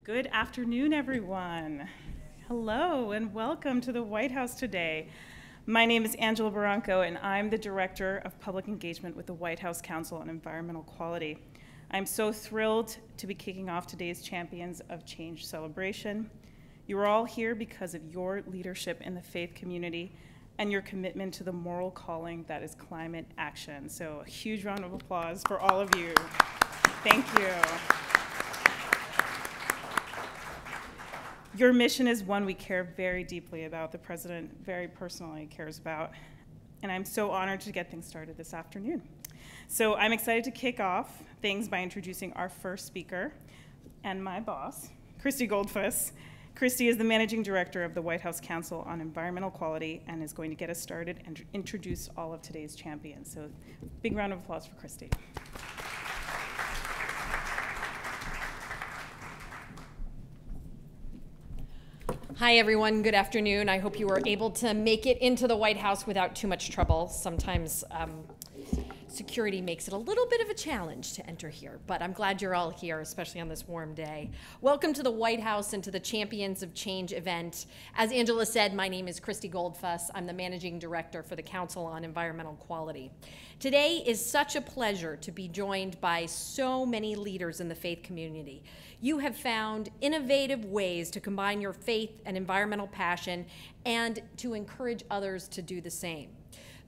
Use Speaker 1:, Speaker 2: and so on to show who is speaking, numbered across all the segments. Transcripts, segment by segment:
Speaker 1: Good afternoon, everyone. Hello, and welcome to the White House today. My name is Angela Barranco, and I'm the Director of Public Engagement with the White House Council on Environmental Quality. I'm so thrilled to be kicking off today's Champions of Change celebration. You're all here because of your leadership in the faith community and your commitment to the moral calling that is climate action. So a huge round of applause for all of you. Thank you. Your mission is one we care very deeply about, the President very personally cares about, and I'm so honored to get things started this afternoon. So I'm excited to kick off things by introducing our first speaker and my boss, Christy Goldfuss. Christy is the Managing Director of the White House Council on Environmental Quality and is going to get us started and introduce all of today's champions. So big round of applause for Christy.
Speaker 2: Hi, everyone. Good afternoon. I hope you were able to make it into the White House without too much trouble. Sometimes security makes it a little bit of a challenge to enter here, but I'm glad you're all here, especially on this warm day. Welcome to the White House and to the Champions of Change event. As Angela said, my name is Christy Goldfuss. I'm the Managing Director for the Council on Environmental Quality. Today is such a pleasure to be joined by so many leaders in the faith community. You have found innovative ways to combine your faith and environmental passion and to encourage others to do the same.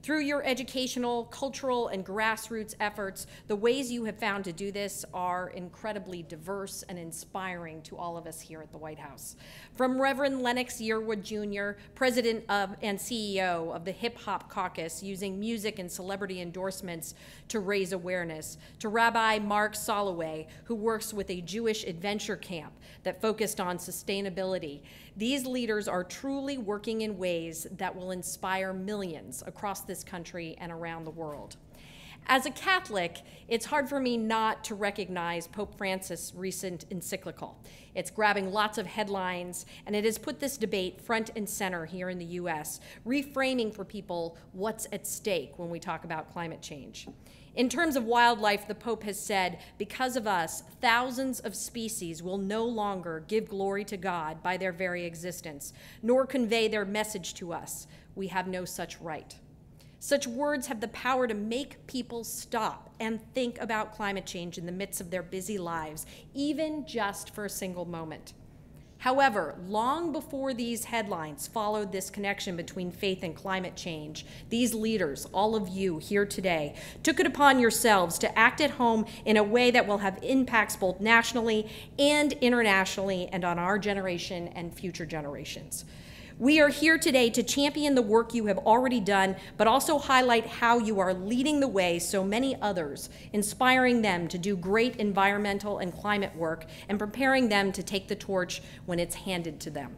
Speaker 2: Through your educational, cultural, and grassroots efforts, the ways you have found to do this are incredibly diverse and inspiring to all of us here at the White House. From Reverend Lennox Yearwood Jr., President of and CEO of the Hip Hop Caucus, using music and celebrity endorsements to raise awareness, to Rabbi Mark Soloway, who works with a Jewish adventure camp that focused on sustainability. These leaders are truly working in ways that will inspire millions across this country and around the world. As a Catholic, it's hard for me not to recognize Pope Francis' recent encyclical. It's grabbing lots of headlines, and it has put this debate front and center here in the US, reframing for people what's at stake when we talk about climate change. In terms of wildlife, the Pope has said, because of us, thousands of species will no longer give glory to God by their very existence, nor convey their message to us. We have no such right. Such words have the power to make people stop and think about climate change in the midst of their busy lives, even just for a single moment. However, long before these headlines followed this connection between faith and climate change, these leaders, all of you here today, took it upon yourselves to act at home in a way that will have impacts both nationally and internationally and on our generation and future generations. We are here today to champion the work you have already done, but also highlight how you are leading the way so many others, inspiring them to do great environmental and climate work and preparing them to take the torch when it's handed to them.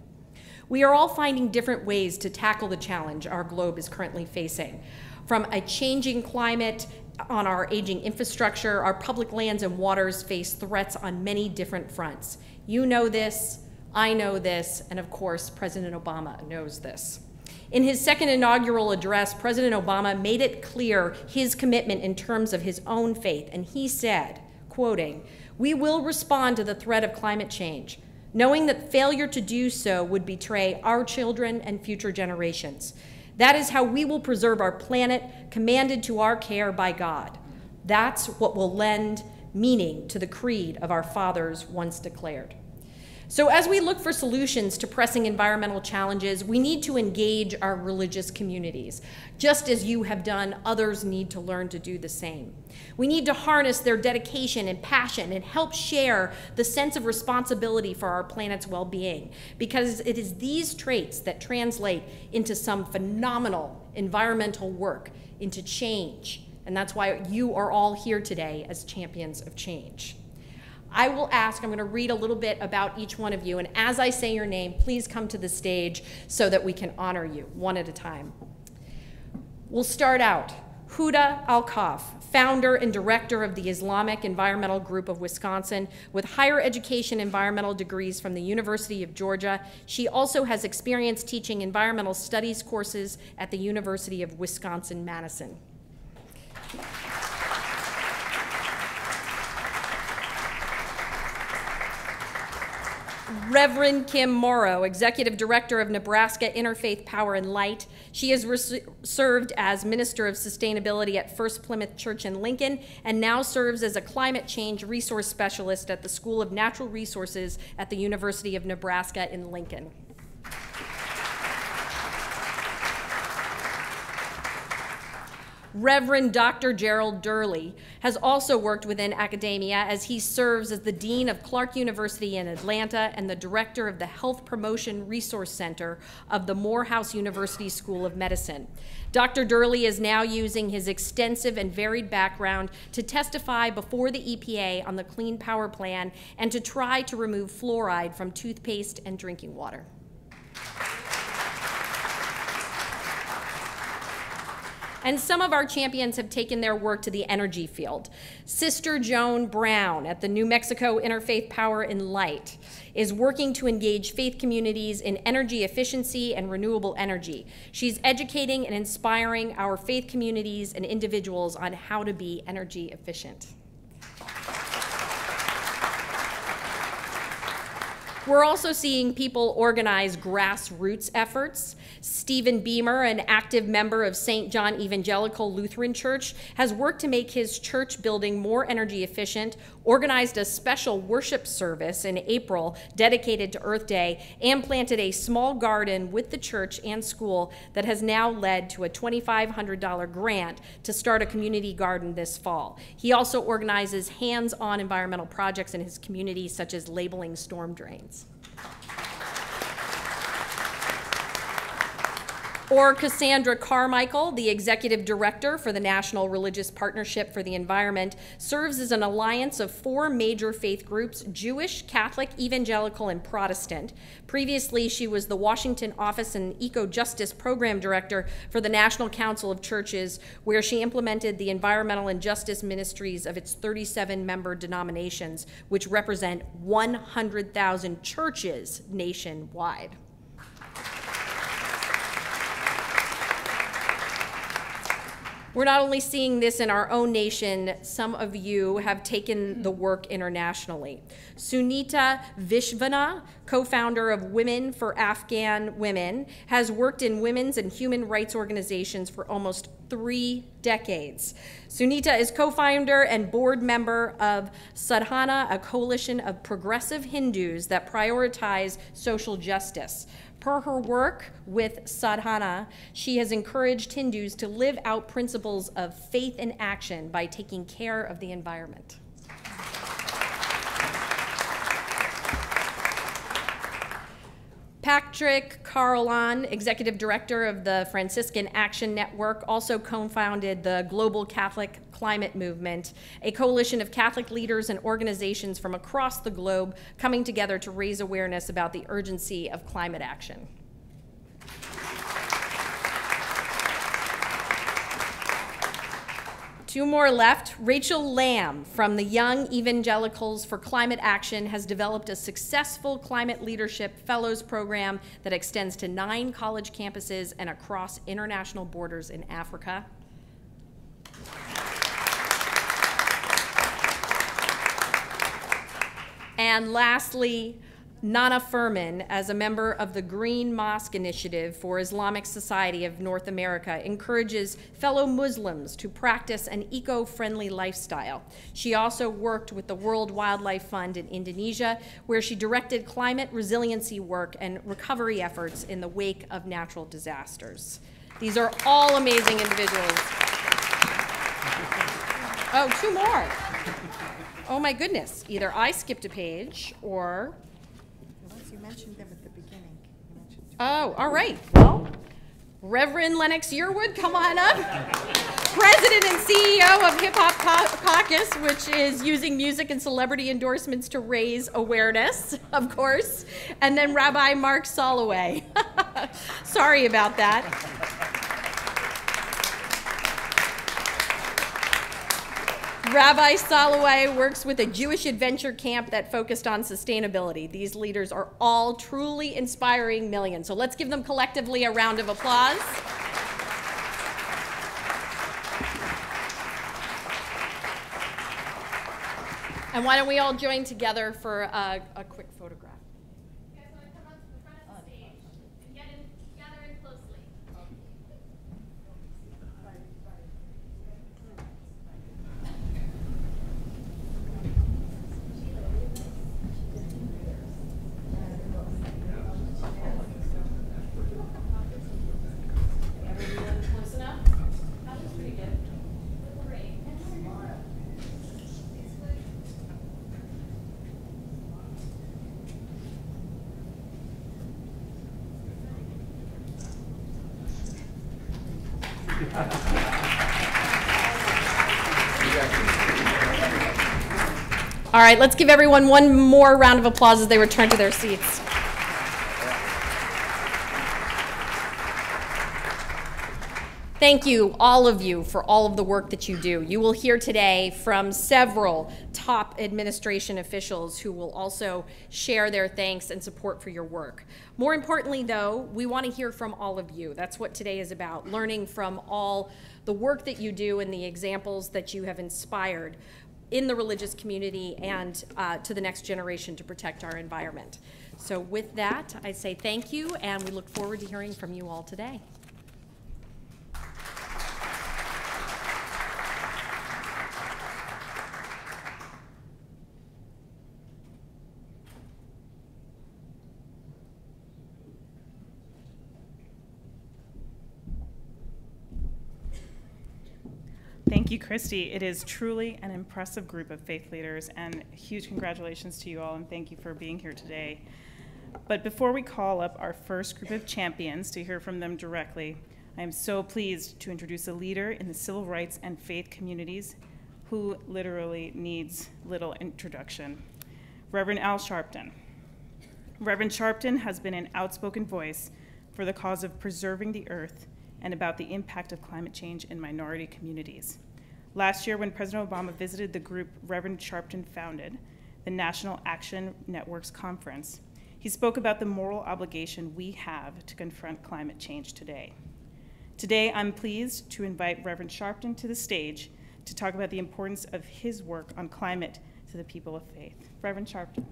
Speaker 2: We are all finding different ways to tackle the challenge our globe is currently facing. From a changing climate on our aging infrastructure, our public lands and waters face threats on many different fronts. You know this. I know this, and of course, President Obama knows this. In his second inaugural address, President Obama made it clear his commitment in terms of his own faith, and he said, quoting, "We will respond to the threat of climate change, knowing that failure to do so would betray our children and future generations. That is how we will preserve our planet, commanded to our care by God. That's what will lend meaning to the creed of our fathers once declared." So as we look for solutions to pressing environmental challenges, we need to engage our religious communities. Just as you have done, others need to learn to do the same. We need to harness their dedication and passion and help share the sense of responsibility for our planet's well-being, because it is these traits that translate into some phenomenal environmental work, into change. And that's why you are all here today as champions of change. I will ask, I'm going to read a little bit about each one of you, and as I say your name, please come to the stage so that we can honor you one at a time. We'll start out. Huda Al-Kaf, founder and director of the Islamic Environmental Group of Wisconsin, with higher education environmental degrees from the University of Georgia. She also has experience teaching environmental studies courses at the University of Wisconsin-Madison. Reverend Kim Morrow, Executive Director of Nebraska Interfaith Power and Light. She has served as Minister of Sustainability at First Plymouth Church in Lincoln and now serves as a climate change resource specialist at the School of Natural Resources at the University of Nebraska in Lincoln. Reverend Dr. Gerald Durley has also worked within academia as he serves as the Dean of Clark University in Atlanta and the Director of the Health Promotion Resource Center of the Morehouse University School of Medicine. Dr. Durley is now using his extensive and varied background to testify before the EPA on the Clean Power Plan and to try to remove fluoride from toothpaste and drinking water. And some of our champions have taken their work to the energy field. Sister Joan Brown at the New Mexico Interfaith Power and Light is working to engage faith communities in energy efficiency and renewable energy. She's educating and inspiring our faith communities and individuals on how to be energy efficient. We're also seeing people organize grassroots efforts. Stephen Beamer, an active member of St. John Evangelical Lutheran Church, has worked to make his church building more energy efficient, organized a special worship service in April dedicated to Earth Day, and planted a small garden with the church and school that has now led to a $2,500 grant to start a community garden this fall. He also organizes hands-on environmental projects in his community, such as labeling storm drains. Or Cassandra Carmichael, the Executive Director for the National Religious Partnership for the Environment, serves as an alliance of 4 major faith groups: Jewish, Catholic, Evangelical, and Protestant. Previously, she was the Washington Office and Eco-Justice Program Director for the National Council of Churches, where she implemented the environmental and justice ministries of its 37-member denominations, which represent 100,000 churches nationwide. We're not only seeing this in our own nation, some of you have taken the work internationally. Sunita Vishvana, co-founder of Women for Afghan Women, has worked in women's and human rights organizations for almost 3 decades. Sunita is co-founder and board member of Sadhana, a coalition of progressive Hindus that prioritize social justice. Per her work with Sadhana, she has encouraged Hindus to live out principles of faith in action by taking care of the environment. Patrick Carolan, Executive Director of the Franciscan Action Network, also co-founded the Global Catholic Climate Movement, a coalition of Catholic leaders and organizations from across the globe coming together to raise awareness about the urgency of climate action. Two more left. Rachel Lamb from the Young Evangelicals for Climate Action has developed a successful Climate Leadership Fellows program that extends to 9 college campuses and across international borders in Africa. And lastly, Nana Furman, as a member of the Green Mosque Initiative for Islamic Society of North America, encourages fellow Muslims to practice an eco-friendly lifestyle. She also worked with the World Wildlife Fund in Indonesia, where she directed climate resiliency work and recovery efforts in the wake of natural disasters. These are all amazing individuals. Oh, 2 more. Oh my goodness, either I skipped a page or...
Speaker 3: You mentioned them at the beginning.
Speaker 2: Oh, all right. Well, Reverend Lennox Yearwood, come on up. President and CEO of Hip Hop Caucus, which is using music and celebrity endorsements to raise awareness, of course. And then Rabbi Mark Soloway. Sorry about that. Rabbi Soloway works with a Jewish adventure camp that focused on sustainability. These leaders are all truly inspiring millions. So let's give them collectively a round of applause. And why don't we all join together for a quick photograph? All right, let's give everyone one more round of applause as they return to their seats. Thank you, all of you, for all of the work that you do. You will hear today from several top administration officials who will also share their thanks and support for your work. More importantly, though, we want to hear from all of you. That's what today is about, learning from all the work that you do and the examples that you have inspired in the religious community and to the next generation to protect our environment. So with that, I say thank you, and we look forward to hearing from you all today.
Speaker 1: Thank you, Christy. It is truly an impressive group of faith leaders, and huge congratulations to you all, and thank you for being here today. But before we call up our first group of champions to hear from them directly, I am so pleased to introduce a leader in the civil rights and faith communities who literally needs little introduction, Reverend Al Sharpton. Reverend Sharpton has been an outspoken voice for the cause of preserving the earth and about the impact of climate change in minority communities. Last year, when President Obama visited the group Reverend Sharpton founded, the National Action Network's conference, he spoke about the moral obligation we have to confront climate change today. Today, I'm pleased to invite Reverend Sharpton to the stage to talk about the importance of his work on climate to the people of faith. Reverend Sharpton.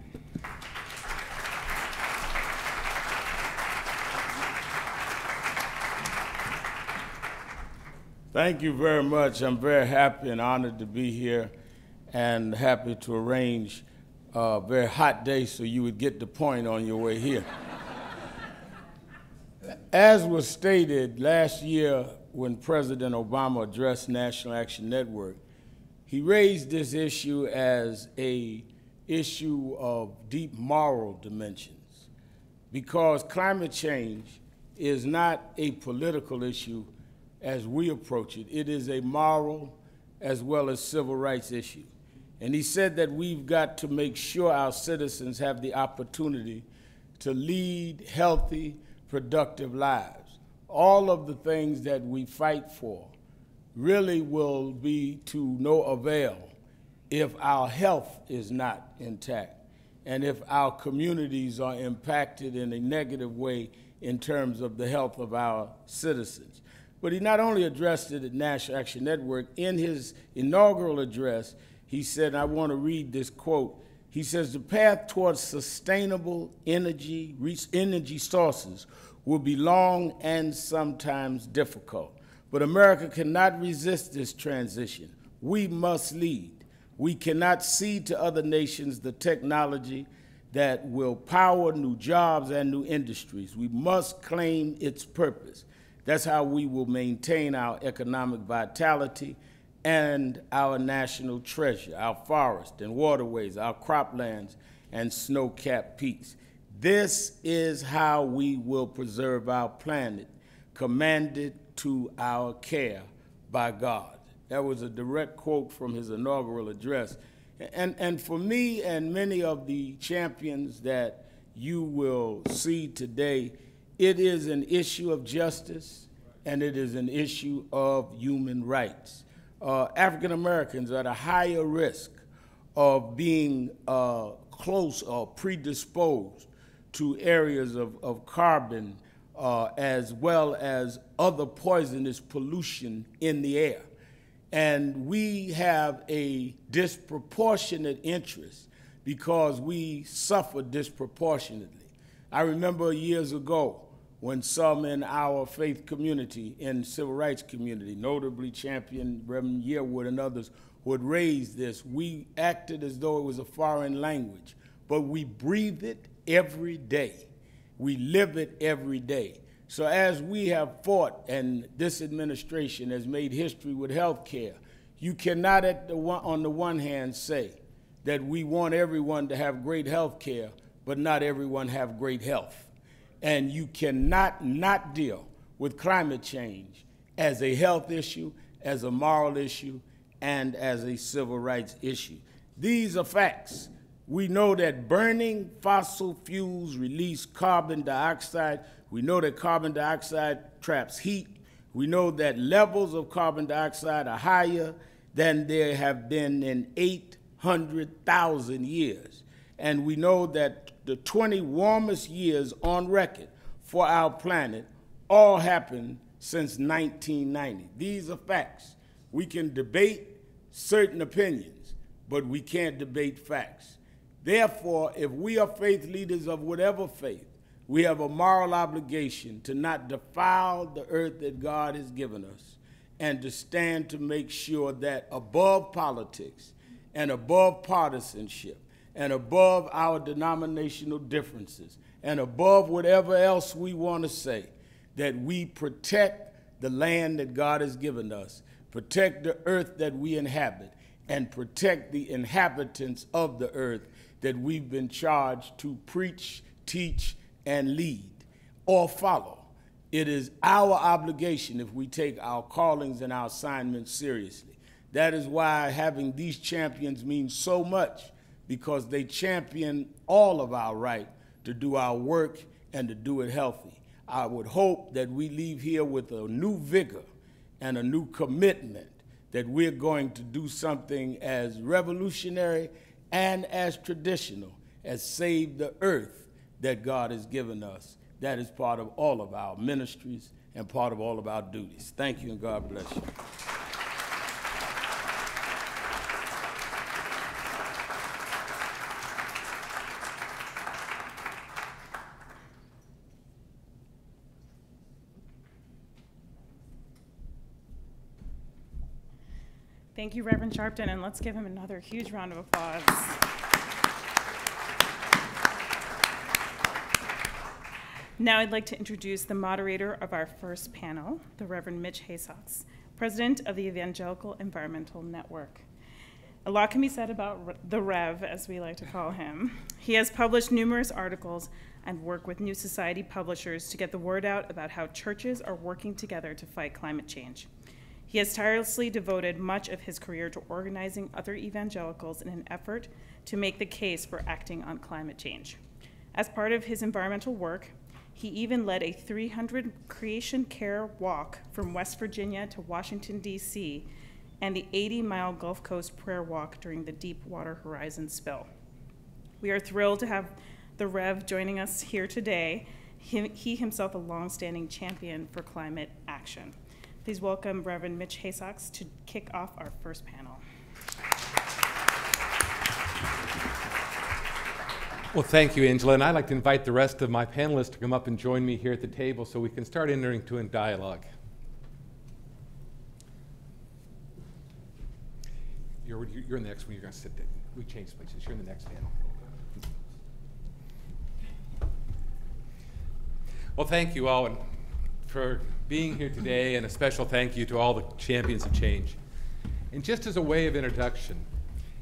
Speaker 4: Thank you very much. I'm very happy and honored to be here and happy to arrange a very hot day so you would get the point on your way here. As was stated last year when President Obama addressed National Action Network, he raised this issue as an issue of deep moral dimensions because climate change is not a political issue as we approach it. It is a moral as well as civil rights issue. And he said that we've got to make sure our citizens have the opportunity to lead healthy, productive lives. All of the things that we fight for really will be to no avail if our health is not intact and if our communities are impacted in a negative way in terms of the health of our citizens. But he not only addressed it at National Action Network, in his inaugural address, he said, and I want to read this quote, he says, the path towards sustainable energy sources will be long and sometimes difficult. But America cannot resist this transition. We must lead. We cannot cede to other nations the technology that will power new jobs and new industries. We must claim its purpose. That's how we will maintain our economic vitality and our national treasure, our forests and waterways, our croplands and snow-capped peaks. This is how we will preserve our planet, commanded to our care by God. That was a direct quote from his inaugural address. And for me and many of the champions that you will see today, it is an issue of justice, and it is an issue of human rights. African Americans are at a higher risk of being close or predisposed to areas of carbon as well as other poisonous pollution in the air. And we have a disproportionate interest because we suffer disproportionately. I remember years ago when some in our faith community, in civil rights community, notably Champion Reverend Yearwood and others who had raised this, we acted as though it was a foreign language, but we breathe it every day. We live it every day. So as we have fought, and this administration has made history with health care, you cannot on the one hand say that we want everyone to have great health care, but not everyone have great health. And you cannot not deal with climate change as a health issue, as a moral issue, and as a civil rights issue. These are facts. We know that burning fossil fuels release carbon dioxide. We know that carbon dioxide traps heat. We know that levels of carbon dioxide are higher than there have been in 800,000 years. And we know that the 20 warmest years on record for our planet all happened since 1990. These are facts. We can debate certain opinions, but we can't debate facts. Therefore, if we are faith leaders of whatever faith, we have a moral obligation to not defile the earth that God has given us and to stand to make sure that above politics and above partisanship and above our denominational differences and above whatever else we want to say, that we protect the land that God has given us, protect the earth that we inhabit, and protect the inhabitants of the earth that we've been charged to preach, teach, and lead or follow. It is our obligation if we take our callings and our assignments seriously. That is why having these champions means so much, because they champion all of our right to do our work and to do it healthy. I would hope that we leave here with a new vigor and a new commitment that we're going to do something as revolutionary and as traditional as save the earth that God has given us. That is part of all of our ministries and part of all of our duties. Thank you, and God bless you.
Speaker 1: Thank you, Reverend Sharpton, and let's give him another huge round of applause. Now I'd like to introduce the moderator of our first panel, the Reverend Mitch Haysocks, president of the Evangelical Environmental Network. A lot can be said about the Rev, as we like to call him. He has published numerous articles and worked with New Society publishers to get the word out about how churches are working together to fight climate change. He has tirelessly devoted much of his career to organizing other evangelicals in an effort to make the case for acting on climate change. As part of his environmental work, he even led a 300 Creation Care walk from West Virginia to Washington, D.C., and the 80-mile Gulf Coast prayer walk during the Deepwater Horizon spill. We are thrilled to have the Rev joining us here today, he himself a longstanding champion for climate action. Please welcome Reverend Mitch Haysocks to kick off our first panel.
Speaker 5: Well, thank you, Angela, and I'd like to invite the rest of my panelists to come up and join me here at the table so we can start entering into a dialogue. You're in the next one. You're going to sit there. We changed places. You're in the next panel. Well, thank you all for being here today, and a special thank you to all the champions of change. And just as a way of introduction,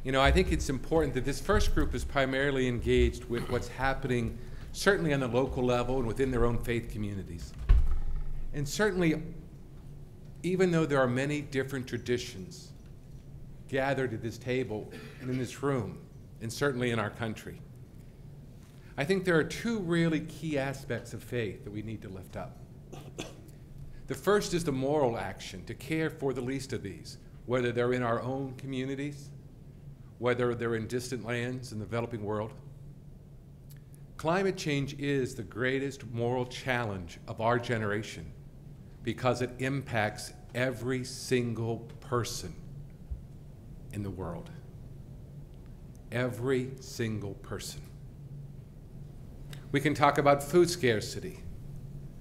Speaker 5: you know, I think it's important that this first group is primarily engaged with what's happening, certainly on the local level and within their own faith communities. And certainly, even though there are many different traditions gathered at this table and in this room, and certainly in our country, I think there are two really key aspects of faith that we need to lift up. The first is the moral action to care for the least of these, whether they're in our own communities, whether they're in distant lands in the developing world. Climate change is the greatest moral challenge of our generation because it impacts every single person in the world. Every single person. We can talk about food scarcity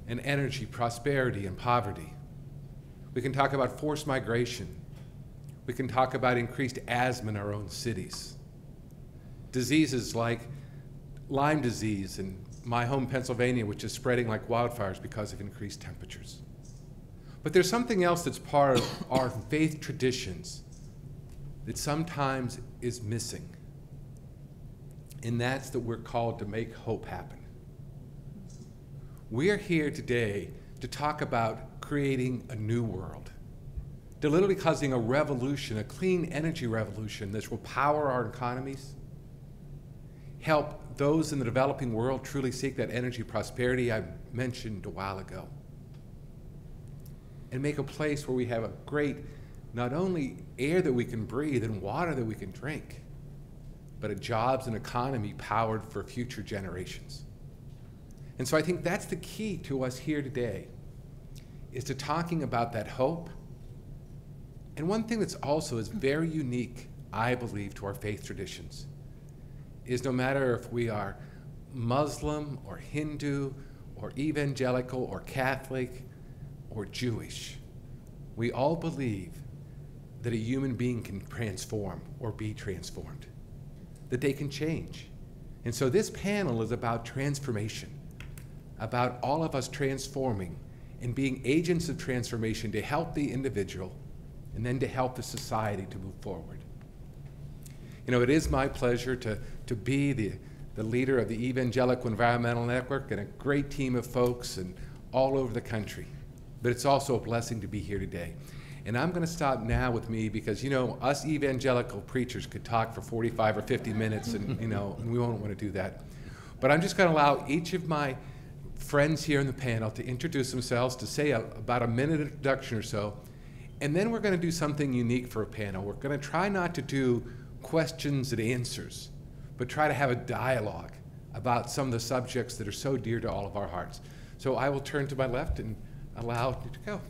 Speaker 5: and energy, prosperity, and poverty. We can talk about forced migration. We can talk about increased asthma in our own cities. Diseases like Lyme disease in my home, Pennsylvania, which is spreading like wildfires because of increased temperatures. But there's something else that's part of our faith traditions that sometimes is missing. And that's that we're called to make hope happen. We're here today to talk about creating a new world. They're literally causing a revolution, a clean energy revolution that will power our economies, help those in the developing world truly seek that energy prosperity I mentioned a while ago, and make a place where we have a great, not only air that we can breathe and water that we can drink, but a jobs and economy powered for future generations. And so I think that's the key to us here today, is to talking about that hope. And one thing that's also is very unique, I believe, to our faith traditions is no matter if we are Muslim or Hindu or evangelical or Catholic or Jewish, we all believe that a human being can transform or be transformed, that they can change. And so this panel is about transformation, about all of us transforming and being agents of transformation to help the individual and then to help the society to move forward. You know, it is my pleasure to be the leader of the Evangelical Environmental Network and a great team of folks and all over the country. But it's also a blessing to be here today. And I'm going to stop now with me because, you know, us evangelical preachers could talk for 45 or 50 minutes and, you know, and we won't want to do that. But I'm just going to allow each of my friends here in the panel to introduce themselves, to say about a minute introduction or so, and then we're going to do something unique for a panel. We're going to try not to do questions and answers, but try to have a dialogue about some of the subjects that are so dear to all of our hearts. So I will turn to my left and allow you to go.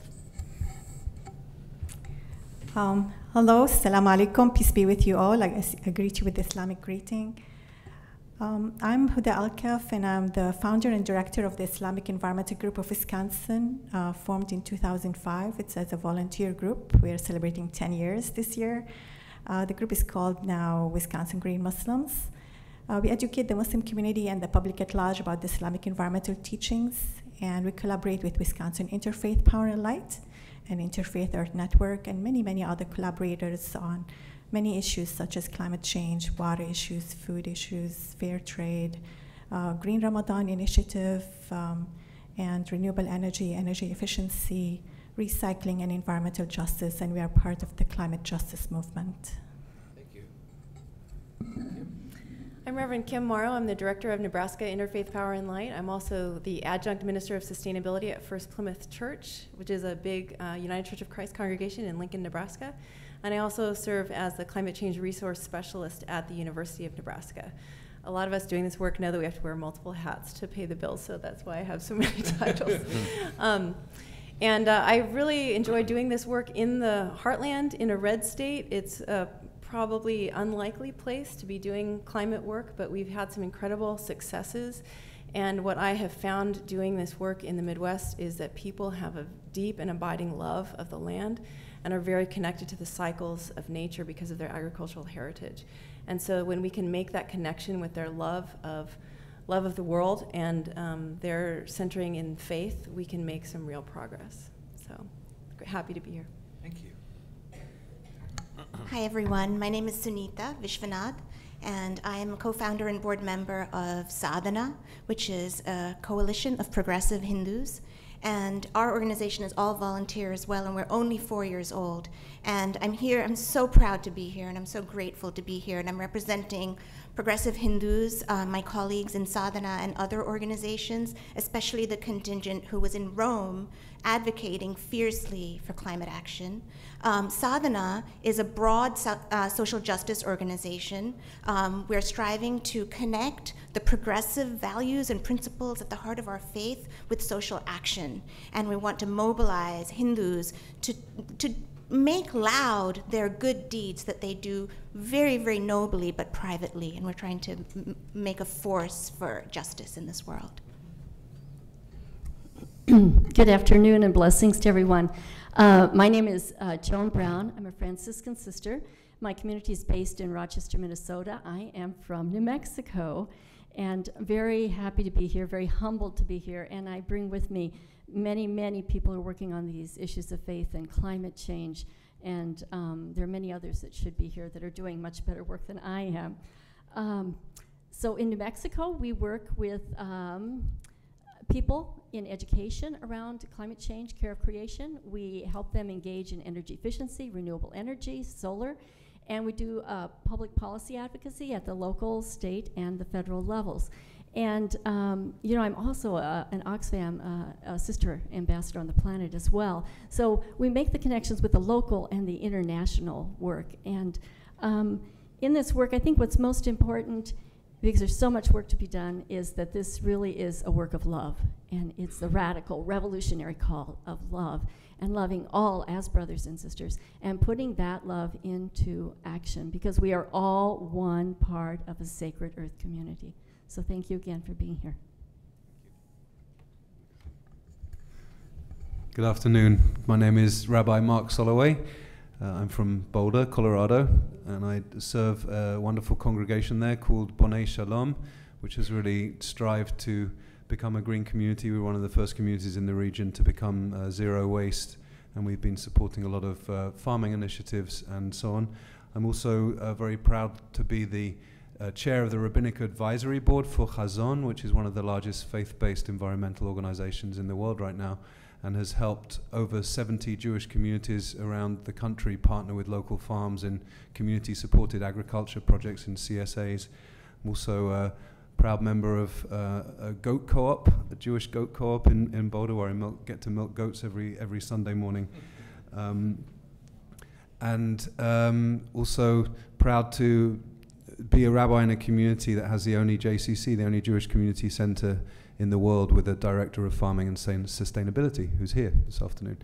Speaker 3: Hello, Assalamu alaikum, peace be with you all. I greet you with the Islamic greeting. I'm Huda Alkaf, and I'm the founder and director of the Islamic Environmental Group of Wisconsin, formed in 2005. It's as a volunteer group. We are celebrating 10 years this year. The group is called now Wisconsin Green Muslims. We educate the Muslim community and the public at large about the Islamic environmental teachings, and we collaborate with Wisconsin Interfaith Power and Light and Interfaith Earth Network and many, many other collaborators on many issues such as climate change, water issues, food issues, fair trade, Green Ramadan Initiative, and renewable energy, energy efficiency, recycling, and environmental justice, and we are part of the climate justice movement.
Speaker 5: Thank you.
Speaker 6: I'm Reverend Kim Morrow. I'm the director of Nebraska Interfaith Power and Light. I'm also the adjunct minister of sustainability at First Plymouth Church, which is a big United Church of Christ congregation in Lincoln, Nebraska. And I also serve as the climate change resource specialist at the University of Nebraska. A lot of us doing this work know that we have to wear multiple hats to pay the bills, so that's why I have so many titles. I really enjoy doing this work in the heartland, in a red state. It's a probably unlikely place to be doing climate work, but we've had some incredible successes. And what I have found doing this work in the Midwest is that people have a deep and abiding love of the land and are very connected to the cycles of nature because of their agricultural heritage. And so when we can make that connection with their love of the world and their centering in faith, we can make some real progress. So happy to be here.
Speaker 5: Thank you.
Speaker 7: Hi everyone, my name is Sunita Vishwanath, and I am a co-founder and board member of Sadhana, which is a coalition of progressive Hindus. And our organization is all volunteer as well, and we're only 4 years old. And I'm here, I'm so proud to be here, and I'm so grateful to be here. And I'm representing progressive Hindus, my colleagues in Sadhana and other organizations, especially the contingent who was in Rome advocating fiercely for climate action. Sadhana is a broad social justice organization. We're striving to connect the progressive values and principles at the heart of our faith with social action. And we want to mobilize Hindus to make loud their good deeds that they do very, very nobly but privately. And we're trying to make a force for justice in this world.
Speaker 8: Good afternoon and blessings to everyone. My name is Joan Brown. I'm a Franciscan sister. My community is based in Rochester, Minnesota. I am from New Mexico, and very happy to be here, very humbled to be here. And I bring with me many, many people who are working on these issues of faith and climate change. And there are many others that should be here that are doing much better work than I am. So in New Mexico, we work with people in education around climate change, care of creation. We help them engage in energy efficiency, renewable energy, solar, and we do public policy advocacy at the local, state, and the federal levels. And you know, I'm also an Oxfam sister ambassador on the planet as well. So we make the connections with the local and the international work. And in this work, I think what's most important, because there's so much work to be done, is that this really is a work of love. And it's the radical, revolutionary call of love, and loving all as brothers and sisters, and putting that love into action, because we are all one part of a sacred earth community. So thank you again for being here.
Speaker 9: Good afternoon. My name is Rabbi Mark Soloway. I'm from Boulder, Colorado, and I serve a wonderful congregation there called Bonei Shalom, which has really strived to become a green community. We're one of the first communities in the region to become zero waste, and we've been supporting a lot of farming initiatives and so on. I'm also very proud to be the chair of the Rabbinic Advisory Board for Chazon, which is one of the largest faith-based environmental organizations in the world right now, and has helped over 70 Jewish communities around the country partner with local farms in community-supported agriculture projects in CSAs. I'm also a proud member of a goat co-op, a Jewish goat co-op in Boulder, where I get to milk goats every Sunday morning. Also proud to be a rabbi in a community that has the only JCC, the only Jewish community center in the world, with a director of farming and sustainability who's here this afternoon.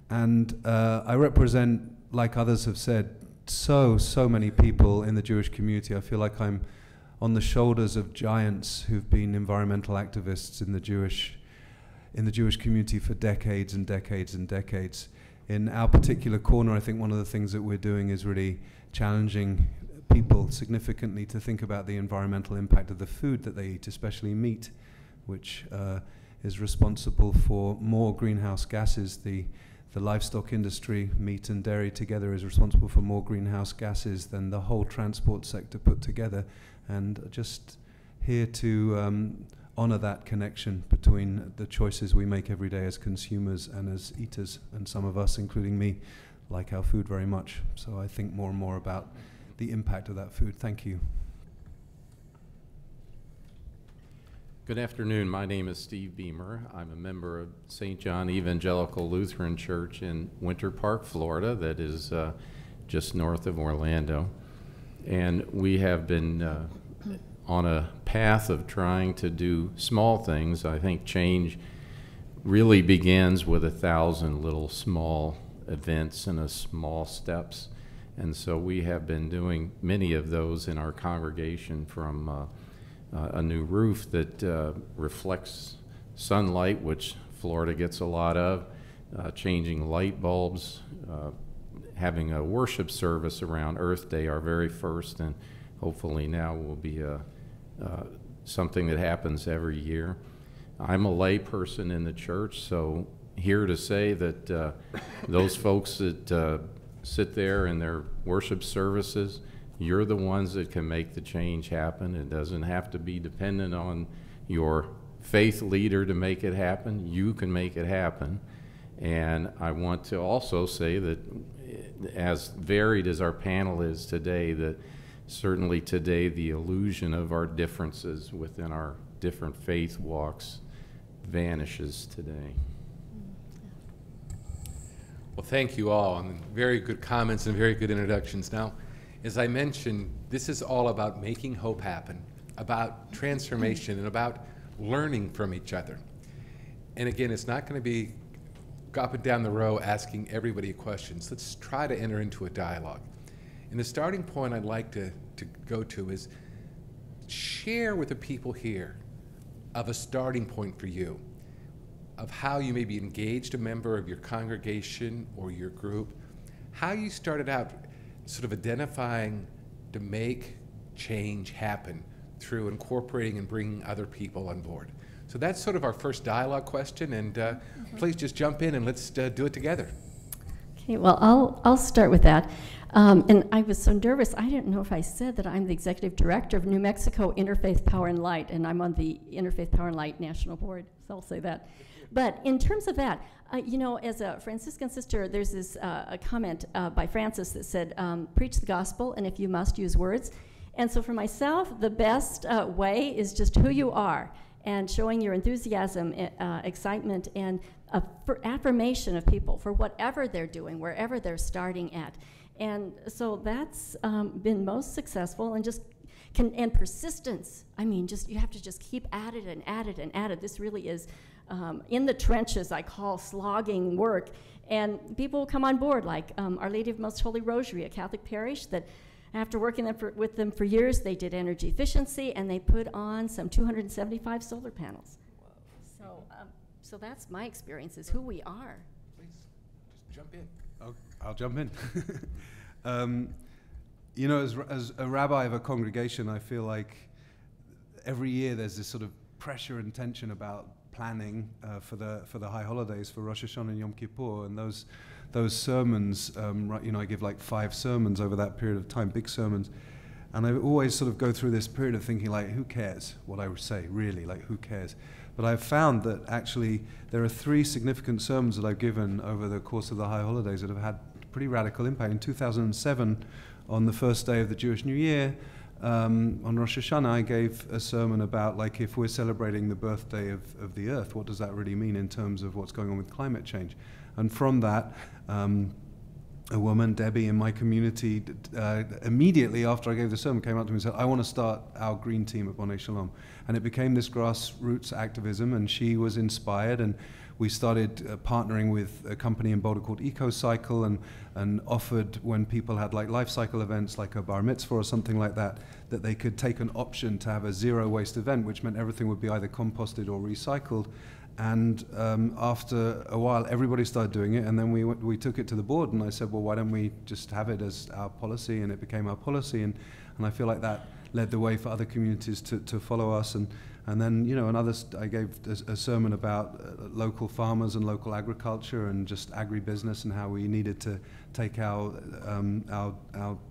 Speaker 9: And I represent, like others have said, so many people in the Jewish community. I feel like I'm on the shoulders of giants who've been environmental activists in the Jewish community for decades and decades and decades. In our particular corner, I think one of the things that we're doing is really challenging people significantly to think about the environmental impact of the food that they eat, especially meat, which is responsible for more greenhouse gases. The livestock industry, meat and dairy together, is responsible for more greenhouse gases than the whole transport sector put together. And just here to honor that connection between the choices we make every day as consumers and as eaters, and some of us, including me, like our food very much. So I think more and more about the impact of that food. Thank you.
Speaker 10: Good afternoon. My name is Steve Beamer. I'm a member of St. John Evangelical Lutheran Church in Winter Park, Florida, that is just north of Orlando. And we have been on a path of trying to do small things. I think change really begins with 1,000 little small events and small steps. And so we have been doing many of those in our congregation, from a new roof that reflects sunlight, which Florida gets a lot of, changing light bulbs, having a worship service around Earth Day, our very first, and hopefully now will be something that happens every year. I'm a lay person in the church, so here to say that those folks that sit there in their worship services, you're the ones that can make the change happen. It doesn't have to be dependent on your faith leader to make it happen. You can make it happen. And I want to also say that, as varied as our panel is today, that certainly today the illusion of our differences within our different faith walks vanishes today.
Speaker 5: Well, thank you all, and very good comments and very good introductions. Now, as I mentioned, this is all about making hope happen, about transformation, and about learning from each other. And again, it's not going to be go up and down the row asking everybody questions. Let's try to enter into a dialogue. And the starting point I'd like to go to is share with the people here of a starting point for you, of how you maybe engaged a member of your congregation or your group, how you started out sort of identifying to make change happen through incorporating and bringing other people on board. So that's sort of our first dialogue question, and please just jump in and let's do it together.
Speaker 8: Okay, well, I'll start with that. And I was so nervous, I didn't know if I said that I'm the executive director of New Mexico Interfaith Power and Light, and I'm on the Interfaith Power and Light National Board, so I'll say that. But in terms of that, you know, as a Franciscan sister, there's this a comment by Francis that said, preach the gospel, and if you must, use words. And so for myself, the best way is just who you are, and showing your enthusiasm, excitement, and for affirmation of people for whatever they're doing, wherever they're starting at. And so that's been most successful, and just and persistence. I mean, just you have to just keep at it and at it and at it. This really is in the trenches, I call slogging work. And people will come on board, like Our Lady of Most Holy Rosary, a Catholic parish that after working with them for years, they did energy efficiency, and they put on some 275 solar panels. So, so that's my experience, is who we are.
Speaker 5: Please, just jump in.
Speaker 9: Oh, I'll jump in. You know, as a rabbi of a congregation, I feel like every year there's this sort of pressure and tension about planning for the high holidays, for Rosh Hashanah and Yom Kippur, and those sermons. You know, I give like 5 sermons over that period of time, big sermons, and I always sort of go through this period of thinking, like, who cares what I would say, really? Like, who cares? But I've found that actually there are 3 significant sermons that I've given over the course of the high holidays that have had pretty radical impact. In 2007, on the first day of the Jewish New Year, on Rosh Hashanah, I gave a sermon about, like, if we're celebrating the birthday of the earth, what does that really mean in terms of what's going on with climate change? And from that, a woman, Debbie, in my community, immediately after I gave the sermon, came up to me and said, I want to start our green team at Bonnet Shalom. And it became this grassroots activism, and she was inspired, and we started partnering with a company in Boulder called EcoCycle, and offered, when people had like life cycle events like a bar mitzvah or something like that, that they could take an option to have a zero waste event, which meant everything would be either composted or recycled. And after a while, everybody started doing it, and then we took it to the board, and I said, well, why don't we just have it as our policy? And it became our policy, and I feel like that led the way for other communities to follow us. And then, you know, I gave a sermon about local farmers and local agriculture and just agribusiness, and how we needed to take our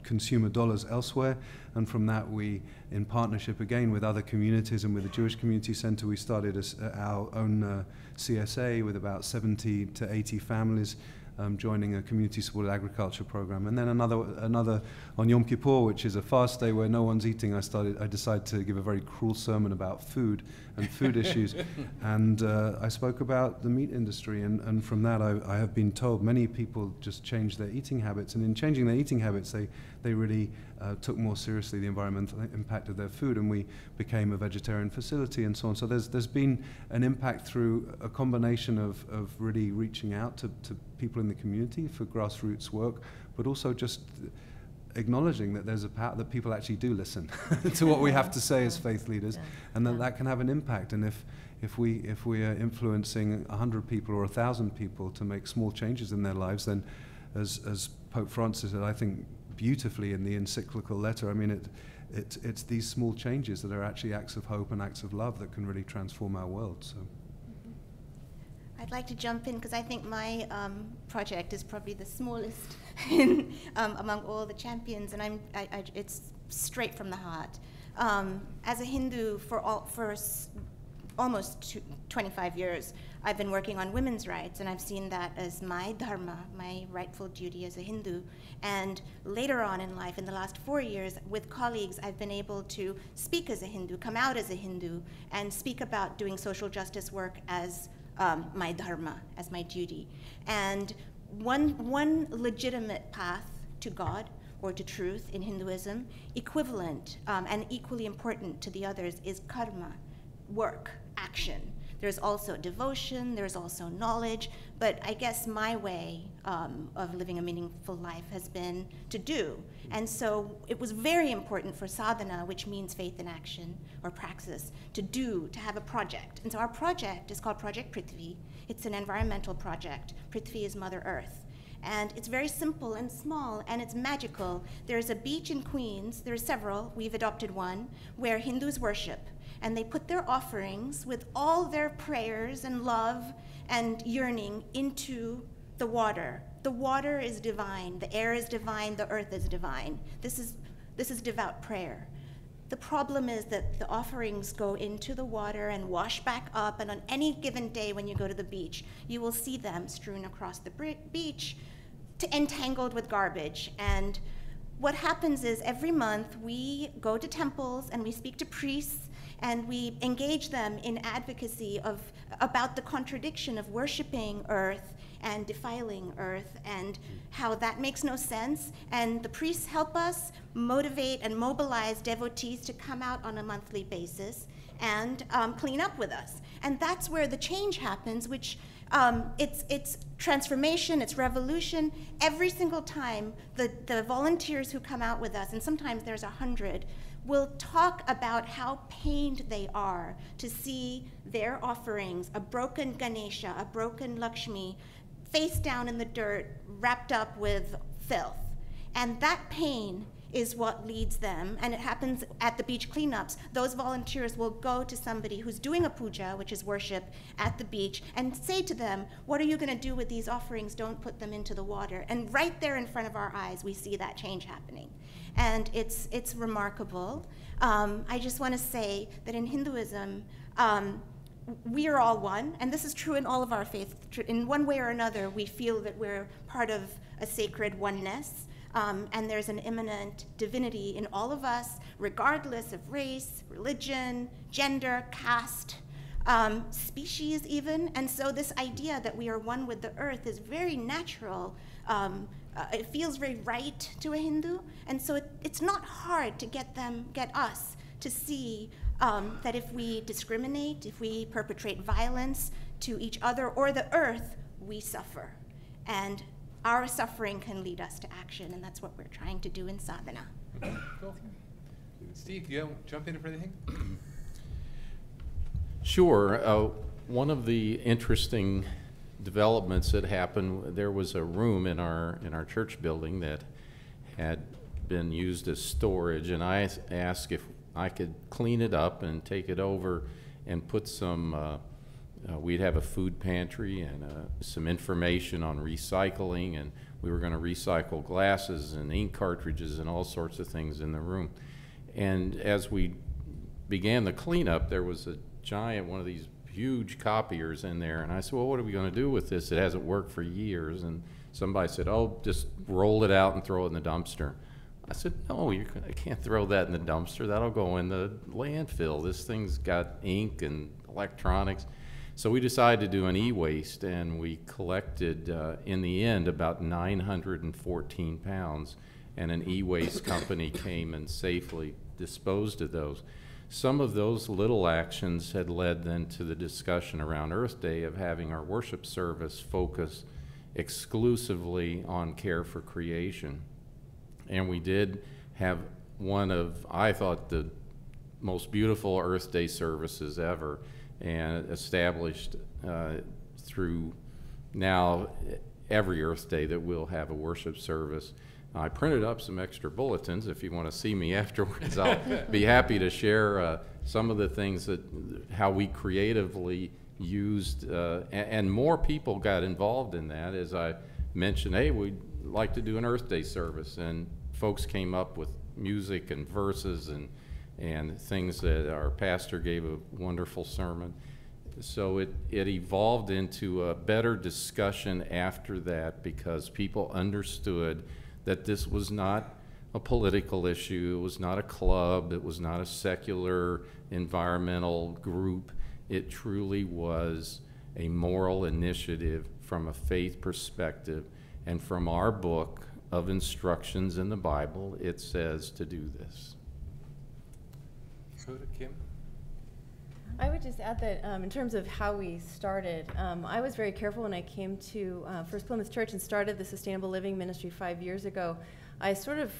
Speaker 9: consumer dollars elsewhere. And from that, we, in partnership again with other communities and with the Jewish Community Center, we started our own CSA with about 70 to 80 families joining a community-supported agriculture program. And then another on Yom Kippur, which is a fast day where no one's eating. I decided to give a very cruel sermon about food and food issues. And I spoke about the meat industry, and from that I have been told many people just changed their eating habits, and in changing their eating habits they really took more seriously the environmental impact of their food, and we became a vegetarian facility and so on. So there's been an impact through a combination of really reaching out to people in the community for grassroots work, but also just acknowledging that there's a power, that people actually do listen to what we have to say as faith leaders, and that can have an impact. And if we are influencing 100 people or 1,000 people to make small changes in their lives, then as Pope Francis said, I think beautifully in the encyclical letter, I mean, it's these small changes that are actually acts of hope and acts of love that can really transform our world. So.
Speaker 7: I'd like to jump in because I think my project is probably the smallest among all the champions, and it's straight from the heart. As a Hindu for almost 25 years, I've been working on women's rights, and I've seen that as my dharma, my rightful duty as a Hindu. And later on in life, in the last 4 years, with colleagues, I've been able to speak as a Hindu, come out as a Hindu, and speak about doing social justice work as my dharma, as my duty. And one legitimate path to God or to truth in Hinduism, equivalent and equally important to the others, is karma, work, action. There's also devotion, there's also knowledge, but I guess my way of living a meaningful life has been to do. And so it was very important for sadhana, which means faith in action or praxis, to have a project. And so our project is called Project Prithvi. It's an environmental project. Prithvi is Mother Earth. And it's very simple and small, and it's magical. There's a beach in Queens, there's several, we've adopted one, where Hindus worship. And they put their offerings with all their prayers and love and yearning into the water The water is divine, the air is divine, the earth is divine. This is devout prayer. The problem is that the offerings go into the water and wash back up, and on any given day when you go to the beach, you will see them strewn across the beach, entangled with garbage. And what happens is every month we go to temples and we speak to priests and we engage them in advocacy about the contradiction of worshiping earth and defiling earth and how that makes no sense. And the priests help us motivate and mobilize devotees to come out on a monthly basis and clean up with us. And that's where the change happens, which it's transformation, it's revolution. Every single time the volunteers who come out with us, and sometimes there's 100, will talk about how pained they are to see their offerings, a broken Ganesha, a broken Lakshmi, face down in the dirt, wrapped up with filth. And that pain is what leads them, and it happens at the beach cleanups. Those volunteers will go to somebody who's doing a puja, which is worship, at the beach, and say to them, what are you gonna do with these offerings? Don't put them into the water. And right there in front of our eyes, we see that change happening. And it's remarkable. I just wanna say that in Hinduism, we are all one, and this is true in all of our faiths. In one way or another, we feel that we're part of a sacred oneness. And there's an immanent divinity in all of us, regardless of race, religion, gender, caste, species even. And so this idea that we are one with the earth is very natural. It feels very right to a Hindu. And so it's not hard to get us to see that if we discriminate, if we perpetrate violence to each other or the earth, we suffer. And our suffering can lead us to action, and that's what we're trying to do in sadhana.
Speaker 5: Cool. Steve, you jump in for anything?
Speaker 10: Sure. One of the interesting developments that happened, there was a room in our church building that had been used as storage, and I asked if I could clean it up and take it over and put some we'd have a food pantry and some information on recycling, and we were going to recycle glasses and ink cartridges and all sorts of things in the room. And as we began the cleanup, there was a giant, one of these huge copiers in there, and I said, well, what are we going to do with this? It hasn't worked for years. And somebody said, oh, just roll it out and throw it in the dumpster. I said, no, I can't throw that in the dumpster. That'll go in the landfill. This thing's got ink and electronics. So we decided to do an e-waste, and we collected, in the end, about 914 pounds, and an e-waste company came and safely disposed of those. Some of those little actions had led then to the discussion around Earth Day of having our worship service focus exclusively on care for creation. And we did have one of, I thought, the most beautiful Earth Day services ever, and established through now every Earth Day that we'll have a worship service. I printed up some extra bulletins. If you want to see me afterwards, I'll be happy to share some of the things that, how we creatively used, and more people got involved in that. As I mentioned, hey, we'd like to do an Earth Day service, and folks came up with music and verses and things that our pastor gave a wonderful sermon. So it evolved into a better discussion after that, because people understood that this was not a political issue, it was not a club, it was not a secular environmental group. It truly was a moral initiative from a faith perspective, and from our book of instructions in the Bible, it says to do this.
Speaker 5: Kim?
Speaker 6: I would just add that in terms of how we started, I was very careful when I came to First Plymouth Church and started the Sustainable Living Ministry 5 years ago. I sort of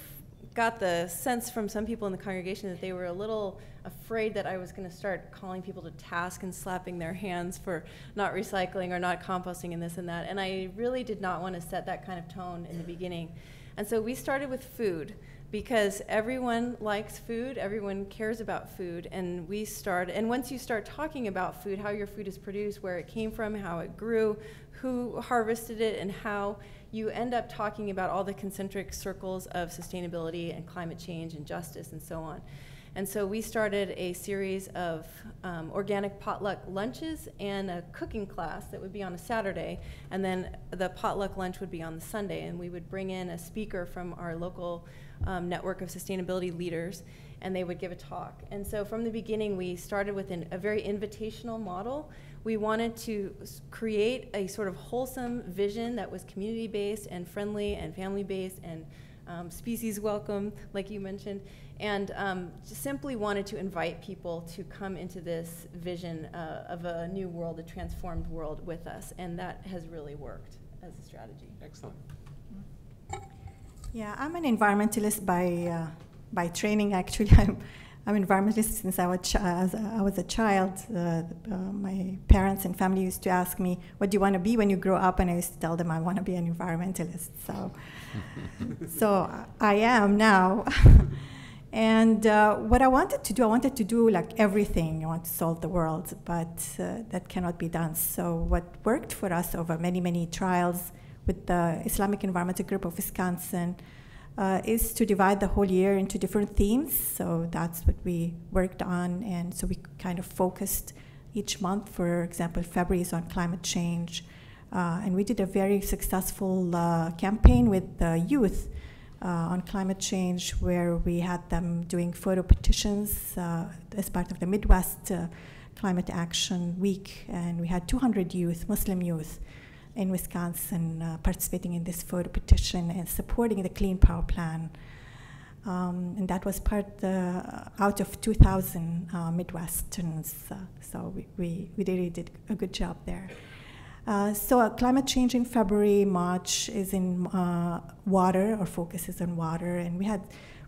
Speaker 6: got the sense from some people in the congregation that they were a little afraid that I was going to start calling people to task and slapping their hands for not recycling or not composting and this and that. And I really did not want to set that kind of tone in the beginning. And so we started with food. because everyone likes food, everyone cares about food, and once you start talking about food, how your food is produced, where it came from, how it grew, who harvested it, and how, you end up talking about all the concentric circles of sustainability and climate change and justice and so on. And so we started a series of organic potluck lunches and a cooking class that would be on a Saturday, and then the potluck lunch would be on the Sunday, and we would bring in a speaker from our local network of sustainability leaders, and they would give a talk. And so from the beginning, we started with a very invitational model. We wanted to create a sort of wholesome vision that was community-based and friendly and family-based and species welcome, like you mentioned, and just simply wanted to invite people to come into this vision of a new world, a transformed world with us, and that has really worked as a strategy.
Speaker 5: Excellent.
Speaker 3: Yeah, I'm an environmentalist by training. Actually, I'm an environmentalist since I was a child. My parents and family used to ask me, "What do you want to be when you grow up?" And I used to tell them I want to be an environmentalist. So I am now. And what I wanted to do like everything. I want to solve the world, but that cannot be done. So what worked for us over many, many trials with the Islamic Environmental Group of Wisconsin is to divide the whole year into different themes. So that's what we worked on. And so we kind of focused each month. For example, February is on climate change. And we did a very successful campaign with the youth on climate change, where we had them doing photo petitions as part of the Midwest Climate Action Week. And we had 200 youth, Muslim youth, in Wisconsin participating in this photo petition and supporting the Clean Power Plan. And that was out of 2,000 Midwesterners. So we really did a good job there. So climate change in February, March is in water, or focuses on water. And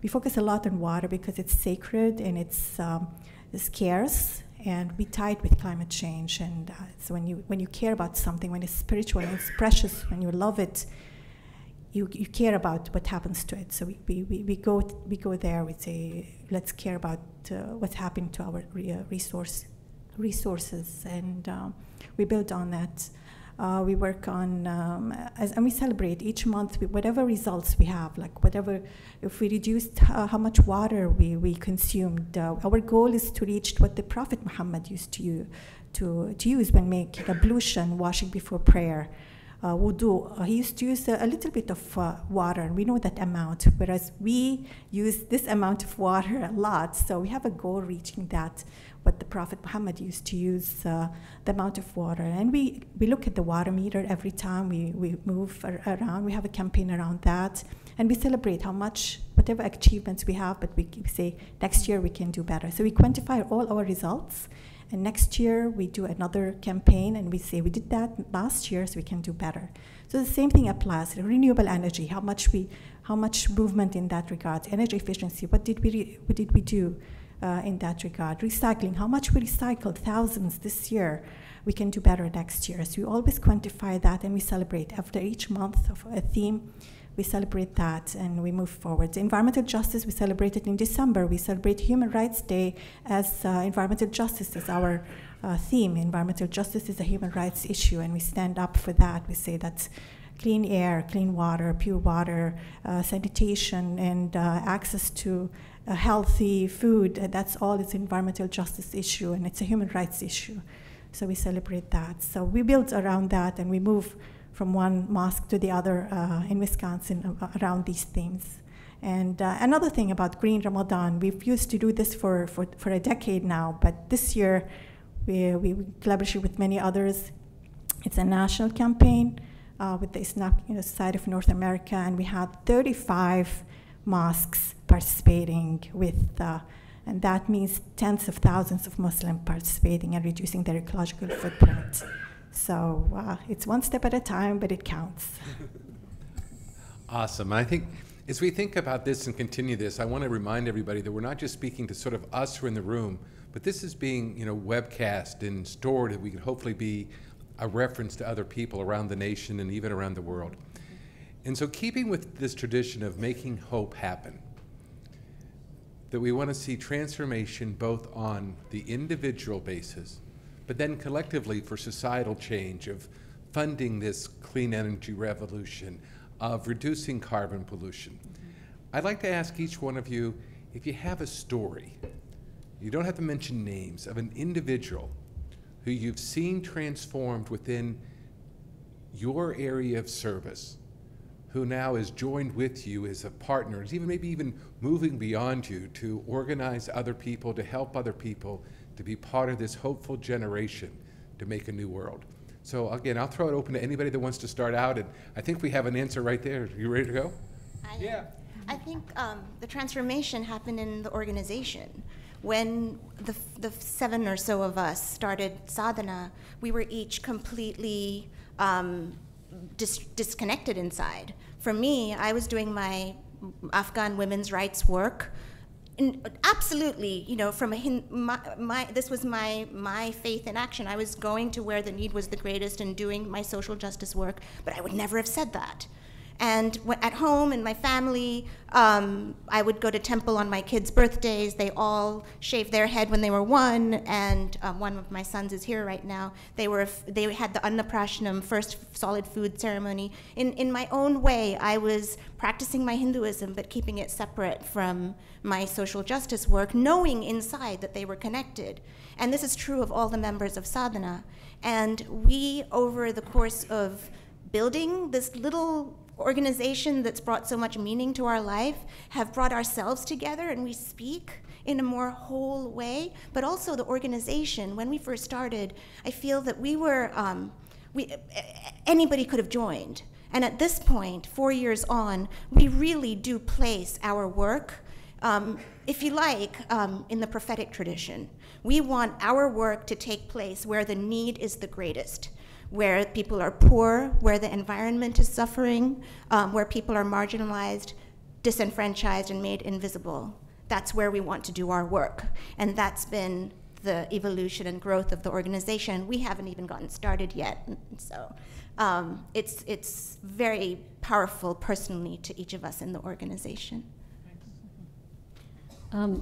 Speaker 3: we focus a lot on water because it's sacred and it's scarce. And we tie it with climate change. And so when you care about something, when it's spiritual and it's precious, when you love it, you care about what happens to it. So we go there. We say, let's care about what's happening to our resources, and we build on that. We work on, and we celebrate each month whatever results we have, like if we reduced how much water we consumed. Our goal is to reach what the Prophet Muhammad used to use when making ablution, washing before prayer, wudu. He used to use a little bit of water, and we know that amount, whereas we use this amount of water a lot. So we have a goal reaching that, what the Prophet Muhammad used to use, the amount of water. And we look at the water meter every time we move around. We have a campaign around that. And we celebrate how much, whatever achievements we have, but we say next year we can do better. So we quantify all our results. And next year we do another campaign and we say we did that last year, so we can do better. So the same thing applies. Renewable energy, how much movement in that regard. Energy efficiency, what did we do in that regard? Recycling, how much we recycled, thousands this year. We can do better next year. So we always quantify that and we celebrate. After each month of a theme, we celebrate that and we move forward. Environmental justice, we celebrate it in December. We celebrate Human Rights Day as environmental justice is our theme. Environmental justice is a human rights issue, and we stand up for that. We say that's clean air, clean water, pure water, sanitation, and access to healthy food. That's all. It's an environmental justice issue, and it's a human rights issue. So we celebrate that. So we build around that, and we move from one mosque to the other in Wisconsin around these themes. And another thing about Green Ramadan, we've used to do this for a decade now, but this year we collaborate with many others. It's a national campaign with the Islamic Society of North America, and we had 35 mosques participating with, and that means tens of thousands of Muslims participating and reducing their ecological footprint. So it's one step at a time, but it counts.
Speaker 5: Awesome. And I think as we think about this and continue this, I want to remind everybody that we're not just speaking to sort of us who are in the room, but this is being webcast and stored, and we can hopefully be a reference to other people around the nation and even around the world. And so keeping with this tradition of making hope happen, that we want to see transformation both on the individual basis, but then collectively for societal change of funding this clean energy revolution, of reducing carbon pollution. I'd like to ask each one of you, if you have a story, you don't have to mention names, of an individual who you've seen transformed within your area of service, who now is joined with you as a partner, is maybe even moving beyond you to organize other people, to help other people, to be part of this hopeful generation to make a new world. So again, I'll throw it open to anybody that wants to start out, and I think we have an answer right there. Are you ready to go?
Speaker 7: I think the transformation happened in the organization. When the 7 or so of us started Sadhana, we were each completely disconnected inside. For me, I was doing my Afghan women's rights work. And absolutely, you know, from this was my faith in action. I was going to where the need was the greatest and doing my social justice work, but I would never have said that. And at home in my family, I would go to temple on my kids' birthdays. They all shaved their head when they were 1, and one of my sons is here right now. They had the Annaprashanam, first solid food ceremony. In my own way, I was practicing my Hinduism, but keeping it separate from my social justice work, knowing inside that they were connected. And this is true of all the members of Sadhana. And we, over the course of building this little organization that's brought so much meaning to our life, have brought ourselves together, and we speak in a more whole way. But also the organization, when we first started, I feel that we were, anybody could have joined. And at this point, 4 years on, we really do place our work, if you like, in the prophetic tradition. We want our work to take place where the need is the greatest, where people are poor, where the environment is suffering, where people are marginalized, disenfranchised, and made invisible. That's where we want to do our work. And that's been the evolution and growth of the organization. We haven't even gotten started yet. So it's very powerful personally to each of us in the organization.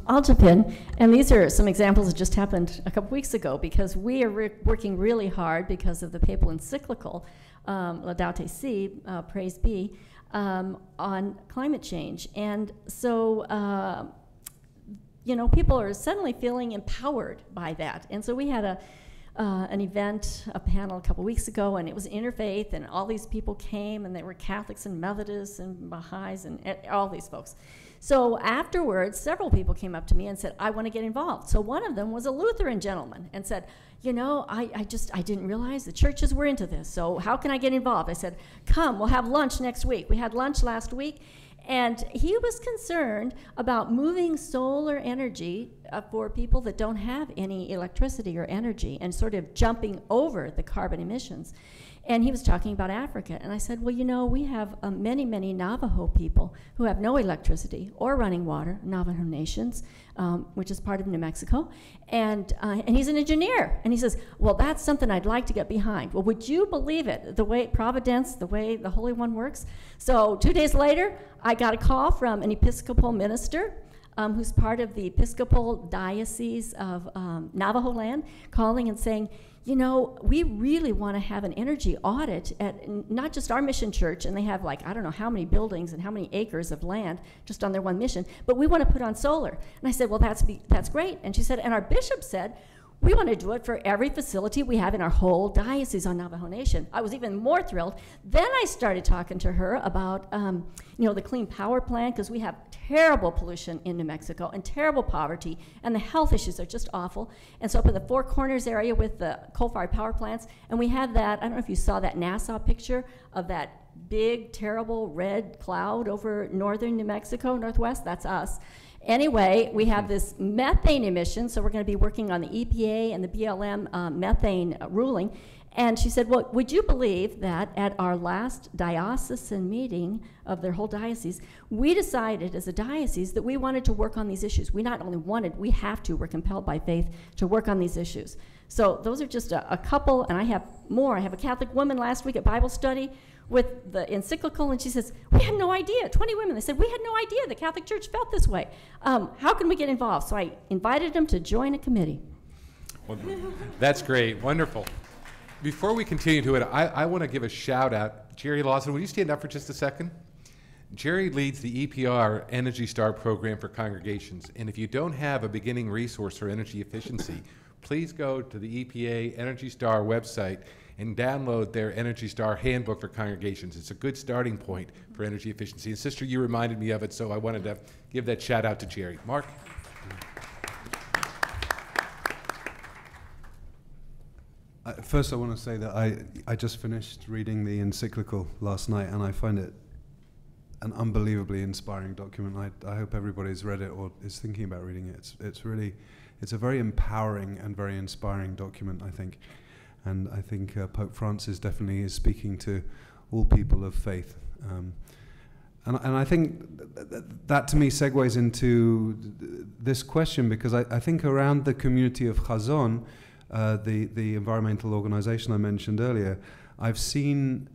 Speaker 8: I'll jump in, and these are some examples that just happened a couple weeks ago, because we are working really hard because of the papal encyclical, Laudato Si, praise be, on climate change. And so, you know, people are suddenly feeling empowered by that. And so we had an event, a panel a couple weeks ago, and it was interfaith, and all these people came, and they were Catholics and Methodists and Baha'is and all these folks. So afterwards, several people came up to me and said, I want to get involved. So one of them was a Lutheran gentleman and said, you know, I didn't realize the churches were into this, so how can I get involved? I said, come, we'll have lunch next week. We had lunch last week, and he was concerned about moving solar energy for people that don't have any electricity or energy, and sort of jumping over the carbon emissions. And he was talking about Africa. And I said, well, you know, we have many, many Navajo people who have no electricity or running water, Navajo nations, which is part of New Mexico. And he's an engineer. And he says, well, that's something I'd like to get behind. Well, would you believe it, the way Providence, the way the Holy One works? So 2 days later, I got a call from an Episcopal minister who's part of the Episcopal Diocese of Navajo land, calling and saying, you know, we really want to have an energy audit at not just our mission church, and they have like, I don't know how many buildings and how many acres of land just on their one mission, but we want to put on solar. And I said, well, that's great. And she said, and our bishop said, we want to do it for every facility we have in our whole diocese on Navajo Nation. I was even more thrilled. Then I started talking to her about, you know, the Clean Power Plan, because we have terrible pollution in New Mexico and terrible poverty, and the health issues are just awful. And so up in the Four Corners area with the coal-fired power plants, and we have that, I don't know if you saw that NASA picture of that big, terrible red cloud over northern New Mexico, northwest, that's us. Anyway, we have this methane emission, so we're going to be working on the EPA and the BLM methane ruling. And she said, well, would you believe that at our last diocesan meeting of their whole diocese, we decided as a diocese that we wanted to work on these issues. We not only wanted, we have to, we're compelled by faith to work on these issues. So those are just a couple, and I have more. I have a Catholic woman last week at Bible study with the encyclical, and she says, we had no idea, 20 women, they said, we had no idea the Catholic Church felt this way. How can we get involved? So I invited them to join a committee.
Speaker 5: Well, that's great, wonderful. Before we continue to it, I want to give a shout out. Jerry Lawson, will you stand up for just a second? Jerry leads the EPR Energy Star program for congregations, and if you don't have a beginning resource for energy efficiency, please go to the EPA Energy Star website and download their Energy Star handbook for congregations. It's a good starting point for energy efficiency. And Sister, you reminded me of it, so I wanted to give that shout out to Jerry. Mark?
Speaker 9: First, I want to say that I just finished reading the encyclical last night, and I find it an unbelievably inspiring document. I hope everybody's read it or is thinking about reading it. It's a very empowering and very inspiring document, I think. And I think Pope Francis definitely is speaking to all people of faith. And I think that to me segues into this question, because I think around the community of Chazon, the environmental organization I mentioned earlier, I've seen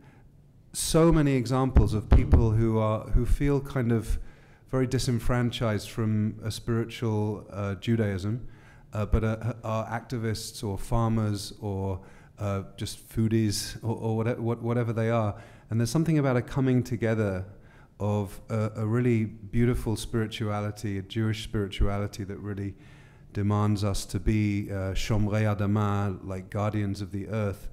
Speaker 9: so many examples of people who feel kind of very disenfranchised from a spiritual Judaism, but are activists or farmers or just foodies or whatever they are. And there's something about a coming together of a really beautiful spirituality, a Jewish spirituality that really demands us to be Shomrei Adama, like guardians of the earth.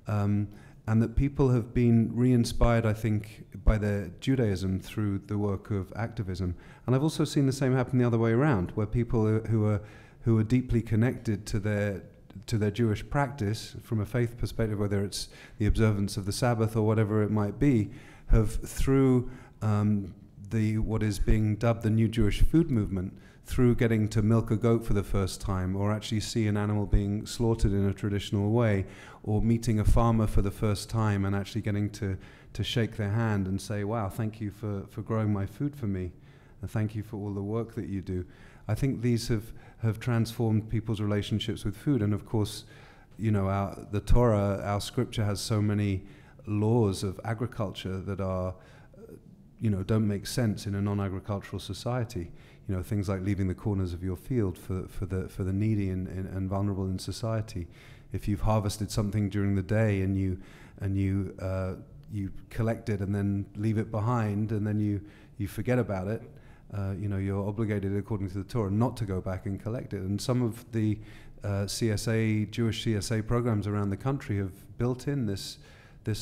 Speaker 9: And that people have been re-inspired, I think, by their Judaism through the work of activism. And I've also seen the same happen the other way around, where people who are deeply connected to their Jewish practice from a faith perspective, whether it's the observance of the Sabbath or whatever it might be, have through what is being dubbed the New Jewish Food Movement, through getting to milk a goat for the first time, or actually see an animal being slaughtered in a traditional way, or meeting a farmer for the first time and actually getting to shake their hand and say, wow, thank you for growing my food for me, and thank you for all the work that you do. I think these have transformed people's relationships with food. And of course, you know, the Torah, our scripture, has so many laws of agriculture that are, don't make sense in a non-agricultural society. You know, things like leaving the corners of your field for the needy and vulnerable in society. If you've harvested something during the day and you collect it and then leave it behind and then you forget about it, you're obligated according to the Torah not to go back and collect it. And some of the Jewish CSA programs around the country have built in this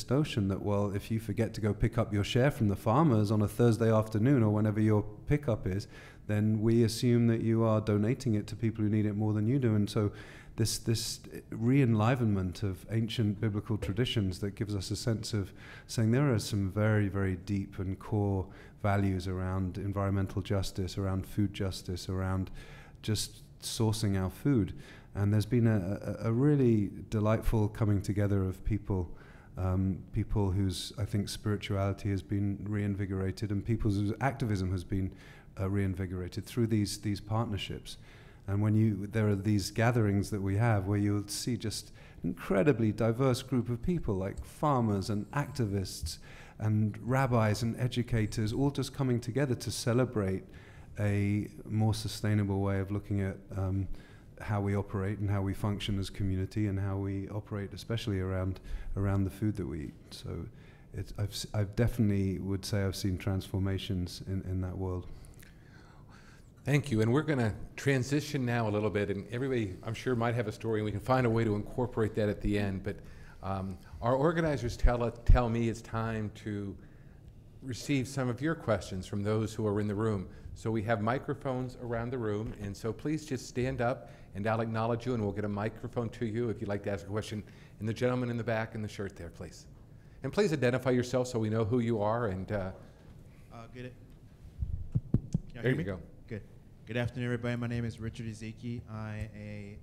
Speaker 9: notion that, well, if you forget to go pick up your share from the farmers on a Thursday afternoon or whenever your pickup is, then we assume that you are donating it to people who need it more than you do. And so this re-enlivenment of ancient biblical traditions that gives us a sense of saying there are some very, very deep and core values around environmental justice, around food justice, around just sourcing our food. And there's been a really delightful coming together of people whose, I think, spirituality has been reinvigorated, and people whose activism has been reinvigorated through these partnerships. And when there are these gatherings that we have where you'll see just incredibly diverse group of people, like farmers and activists and rabbis and educators, all just coming together to celebrate a more sustainable way of looking at how we operate and how we function as community and how we operate, especially around the food that we eat. So I've definitely would say I've seen transformations in that world.
Speaker 5: Thank you. And we're going to transition now a little bit, and everybody, I'm sure, might have a story, and we can find a way to incorporate that at the end. But our organizers tell me it's time to receive some of your questions from those who are in the room. So we have microphones around the room, and so please just stand up, and I'll acknowledge you, and we'll get a microphone to you if you'd like to ask a question. And the gentleman in the back in the shirt there, please. And please identify yourself so we know who you are. And
Speaker 11: there
Speaker 5: you go.
Speaker 11: Good. Good afternoon, everybody. My name is Richard Ezeki. I'm a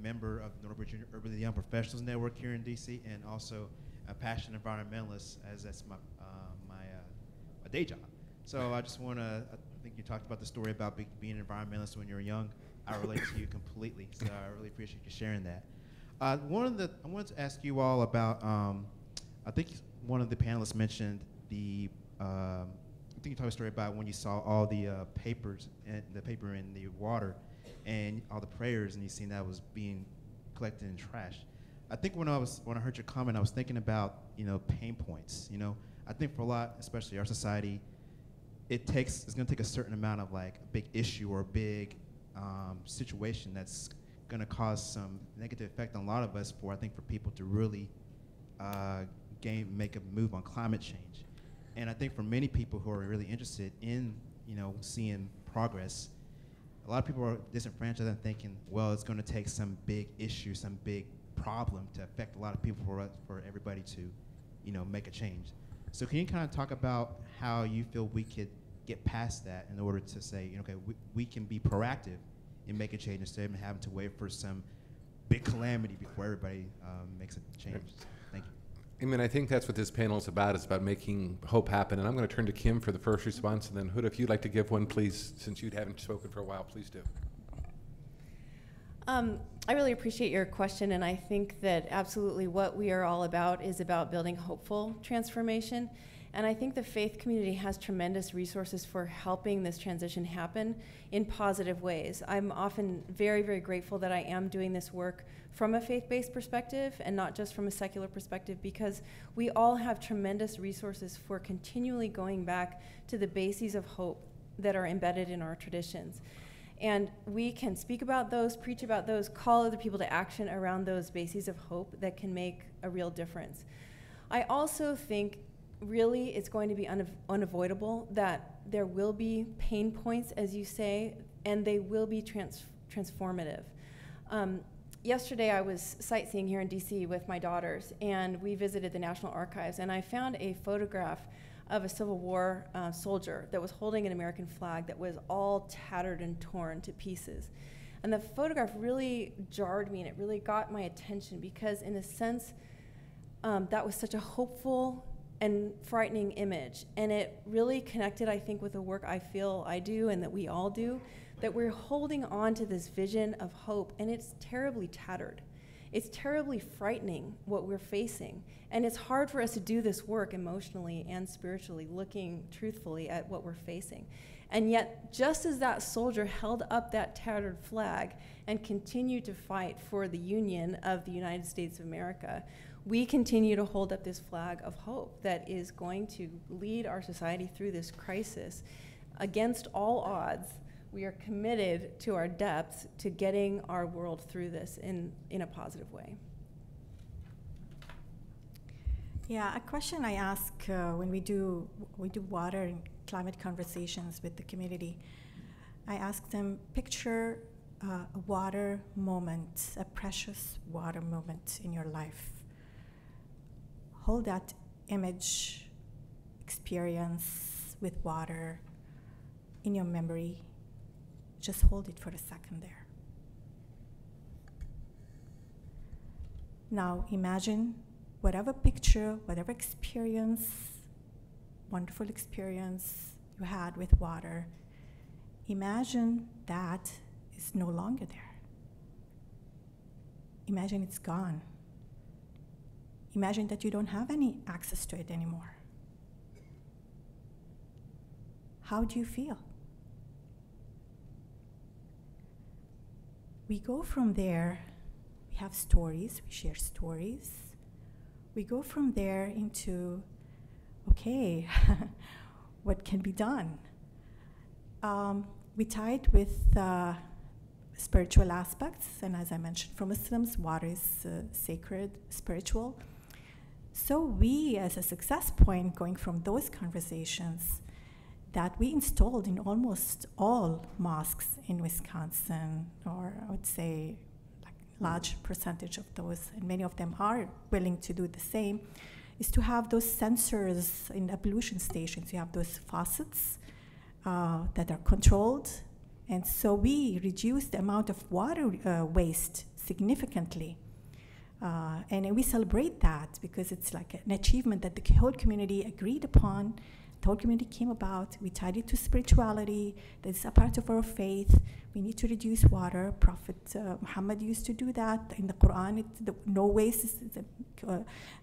Speaker 11: member of the Northbridge Urban Young Professionals Network here in D.C. and also a passionate environmentalist, as that's my day job. So I just want to, I think you talked about the story about being an environmentalist when you were young. I relate to you completely, so I really appreciate you sharing that. I wanted to ask you all about, I think one of the panelists mentioned the, I think you told a story about when you saw all the papers, and the paper in the water, and all the prayers, and you seen that was being collected in trash. I think when I heard your comment, I was thinking about, pain points. I think for a lot, especially our society, it's going to take a certain amount of like a big issue or a big situation that's going to cause some negative effect on a lot of us for people to really make a move on climate change. And I think for many people who are really interested in, seeing progress, a lot of people are disenfranchised and thinking, well, it's going to take some big issue, some big problem to affect a lot of people for everybody to, make a change. So can you kind of talk about how you feel we could get past that in order to say, okay, we can be proactive in making change instead of having to wait for some big calamity before everybody makes a change? Thank you.
Speaker 5: I think that's what this panel is about. It's about making hope happen. And I'm going to turn to Kim for the first response, and then Huda, if you'd like to give one, please, since you haven't spoken for a while, please do.
Speaker 6: I really appreciate your question, and I think that absolutely what we are all about is about building hopeful transformation. And I think the faith community has tremendous resources for helping this transition happen in positive ways. I'm often very, very grateful that I am doing this work from a faith-based perspective and not just from a secular perspective, because we all have tremendous resources for continually going back to the bases of hope that are embedded in our traditions. And we can speak about those, preach about those, call other people to action around those bases of hope that can make a real difference. I also think really it's going to be unavoidable that there will be pain points, as you say, and they will be transformative. Yesterday I was sightseeing here in DC with my daughters, and we visited the National Archives, and I found a photograph of a Civil War soldier that was holding an American flag that was all tattered and torn to pieces. And the photograph really jarred me, and it really got my attention because in a sense, that was such a hopeful and frightening image. And it really connected, I think, with the work I feel I do and that we all do, that we're holding on to this vision of hope, and it's terribly tattered. It's terribly frightening what we're facing. And it's hard for us to do this work emotionally and spiritually, looking truthfully at what we're facing. And yet, just as that soldier held up that tattered flag and continued to fight for the union of the United States of America, we continue to hold up this flag of hope that is going to lead our society through this crisis. Against all odds, we are committed to our depths to getting our world through this in a positive way.
Speaker 3: Yeah, a question I ask when we do water and climate conversations with the community, I ask them, picture a water moment, a precious water moment in your life. Hold that image, experience with water in your memory. Just hold it for a second there. Now imagine whatever picture, whatever experience, wonderful experience you had with water, imagine that is no longer there. Imagine it's gone. Imagine that you don't have any access to it anymore. How do you feel? We go from there, we have stories, we share stories. We go from there into, okay, what can be done? We tie it with spiritual aspects, and as I mentioned, for Muslims, water is sacred, spiritual. So we, as a success point, going from those conversations that we installed in almost all mosques in Wisconsin, or I would say like large percentage of those, and many of them are willing to do the same, is to have those sensors in the pollution stations. You have those faucets that are controlled, and so we reduce the amount of water waste significantly. And we celebrate that because it's like an achievement that the whole community agreed upon the whole community came about. We tied it to spirituality. That's a part of our faith. We need to reduce water. Prophet Muhammad used to do that. In the Quran, no waste is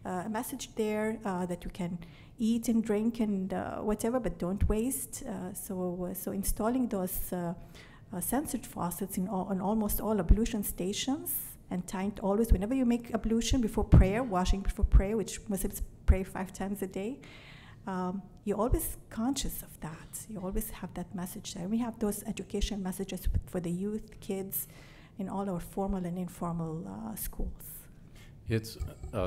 Speaker 3: a message there that you can eat and drink and whatever, but don't waste. So installing those censored faucets on almost all ablution stations, and tying always, whenever you make ablution before prayer, washing before prayer, which Muslims pray 5 times a day, you're always conscious of that. You always have that message there. We have those education messages for the youth, kids, in all our formal and informal schools.
Speaker 10: It's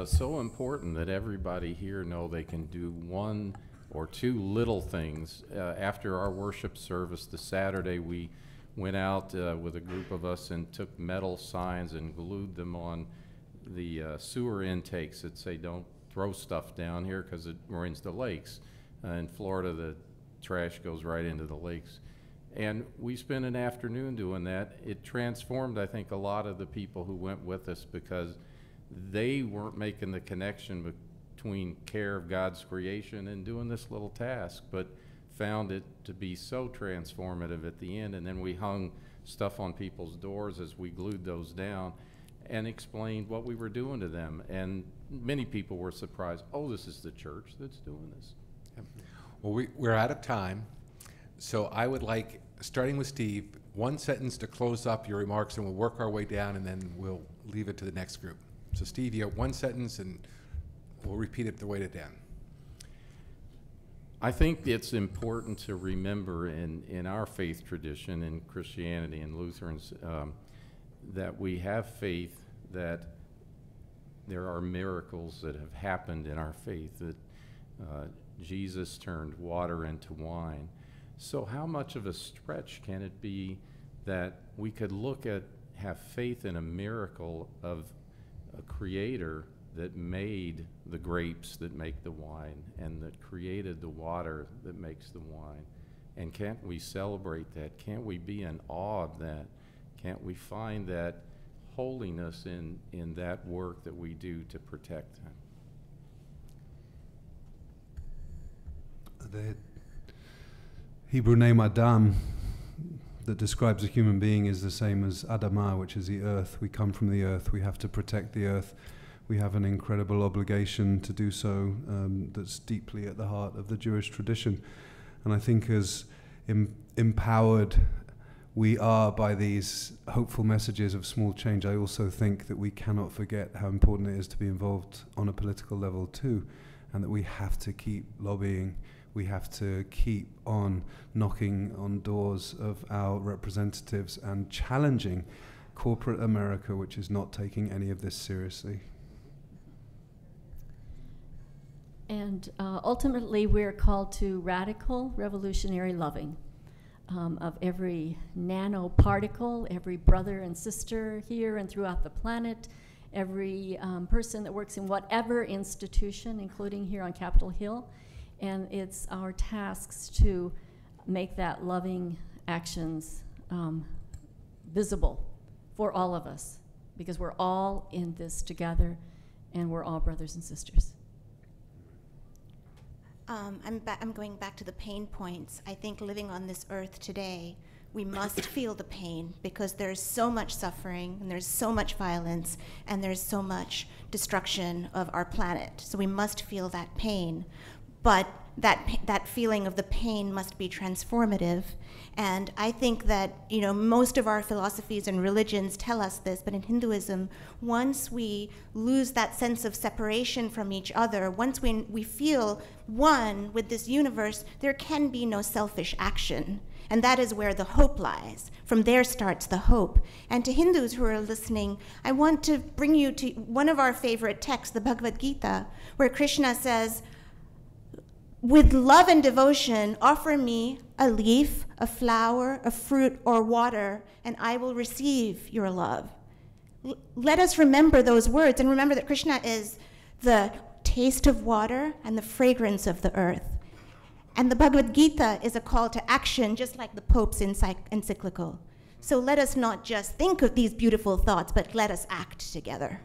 Speaker 10: so important that everybody here know they can do 1 or 2 little things. After our worship service this Saturday, we went out with a group of us and took metal signs and glued them on the sewer intakes that say don't throw stuff down here because it ruins the lakes. In Florida, the trash goes right into the lakes. And we spent an afternoon doing that. It transformed, I think, a lot of the people who went with us because they weren't making the connection between care of God's creation and doing this little task, but found it to be so transformative at the end. And then we hung stuff on people's doors as we glued those down and explained what we were doing to them. And many people were surprised, oh, this is the church that's doing this.
Speaker 5: Well, we're out of time, so I would like, starting with Steve, 1 sentence to close up your remarks, and we'll work our way down, and then we'll leave it to the next group. So Steve, you have 1 sentence, and we'll repeat it the way to Dan.
Speaker 10: I think it's important to remember in our faith tradition, in Christianity and Lutherans, that we have faith that there are miracles that have happened in our faith, that Jesus turned water into wine. So how much of a stretch can it be that we could have faith in a miracle of a creator that made the grapes that make the wine and that created the water that makes the wine? And can't we celebrate that? Can't we be in awe of that? Can't we find that holiness in that work that we do to protect them?
Speaker 9: The Hebrew name Adam that describes a human being is the same as Adamah, which is the earth. We come from the earth. We have to protect the earth. We have an incredible obligation to do so that's deeply at the heart of the Jewish tradition. And I think as empowered we are by these hopeful messages of small change, I also think that we cannot forget how important it is to be involved on a political level too, and that we have to keep lobbying. We have to keep on knocking on doors of our representatives and challenging corporate America, which is not taking any of this seriously.
Speaker 8: And ultimately, we're called to radical, revolutionary loving of every nanoparticle, every brother and sister here and throughout the planet, every person that works in whatever institution, including here on Capitol Hill. And it's our tasks to make that loving actions visible for all of us, because we're all in this together and we're all brothers and sisters.
Speaker 7: I'm going back to the pain points. I think living on this earth today, we must feel the pain because there's so much suffering and there's so much violence and there's so much destruction of our planet. So we must feel that pain. But that feeling of the pain must be transformative. And I think that, you know, most of our philosophies and religions tell us this, but in Hinduism, once we lose that sense of separation from each other, once we feel one with this universe, there can be no selfish action. And that is where the hope lies. From there starts the hope. And to Hindus who are listening, I want to bring you to one of our favorite texts, the Bhagavad Gita, where Krishna says, "With love and devotion, offer me a leaf, a flower, a fruit, or water, and I will receive your love." Let us remember those words and remember that Krishna is the taste of water and the fragrance of the earth. And the Bhagavad Gita is a call to action, just like the Pope's encyclical. So let us not just think of these beautiful thoughts, but let us act together.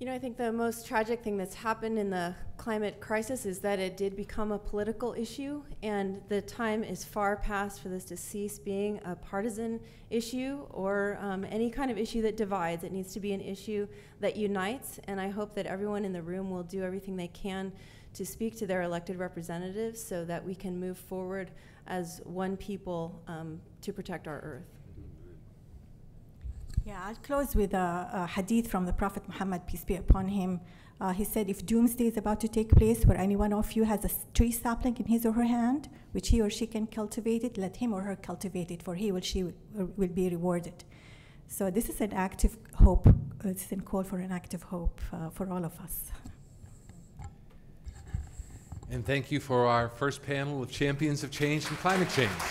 Speaker 6: You know, I think the most tragic thing that's happened in the climate crisis is that it did become a political issue, and the time is far past for this to cease being a partisan issue or any kind of issue that divides. It needs to be an issue that unites, and I hope that everyone in the room will do everything they can to speak to their elected representatives so that we can move forward as one people to protect our earth.
Speaker 3: Yeah, I'll close with a hadith from the Prophet Muhammad, peace be upon him. He said, if doomsday is about to take place where any one of you has a tree sapling in his or her hand, which he or she can cultivate it, let him or her cultivate it, for he or she will be rewarded. So this is an active hope. It's a call for an active hope for all of us.
Speaker 5: And thank you for our first panel of champions of change and climate change.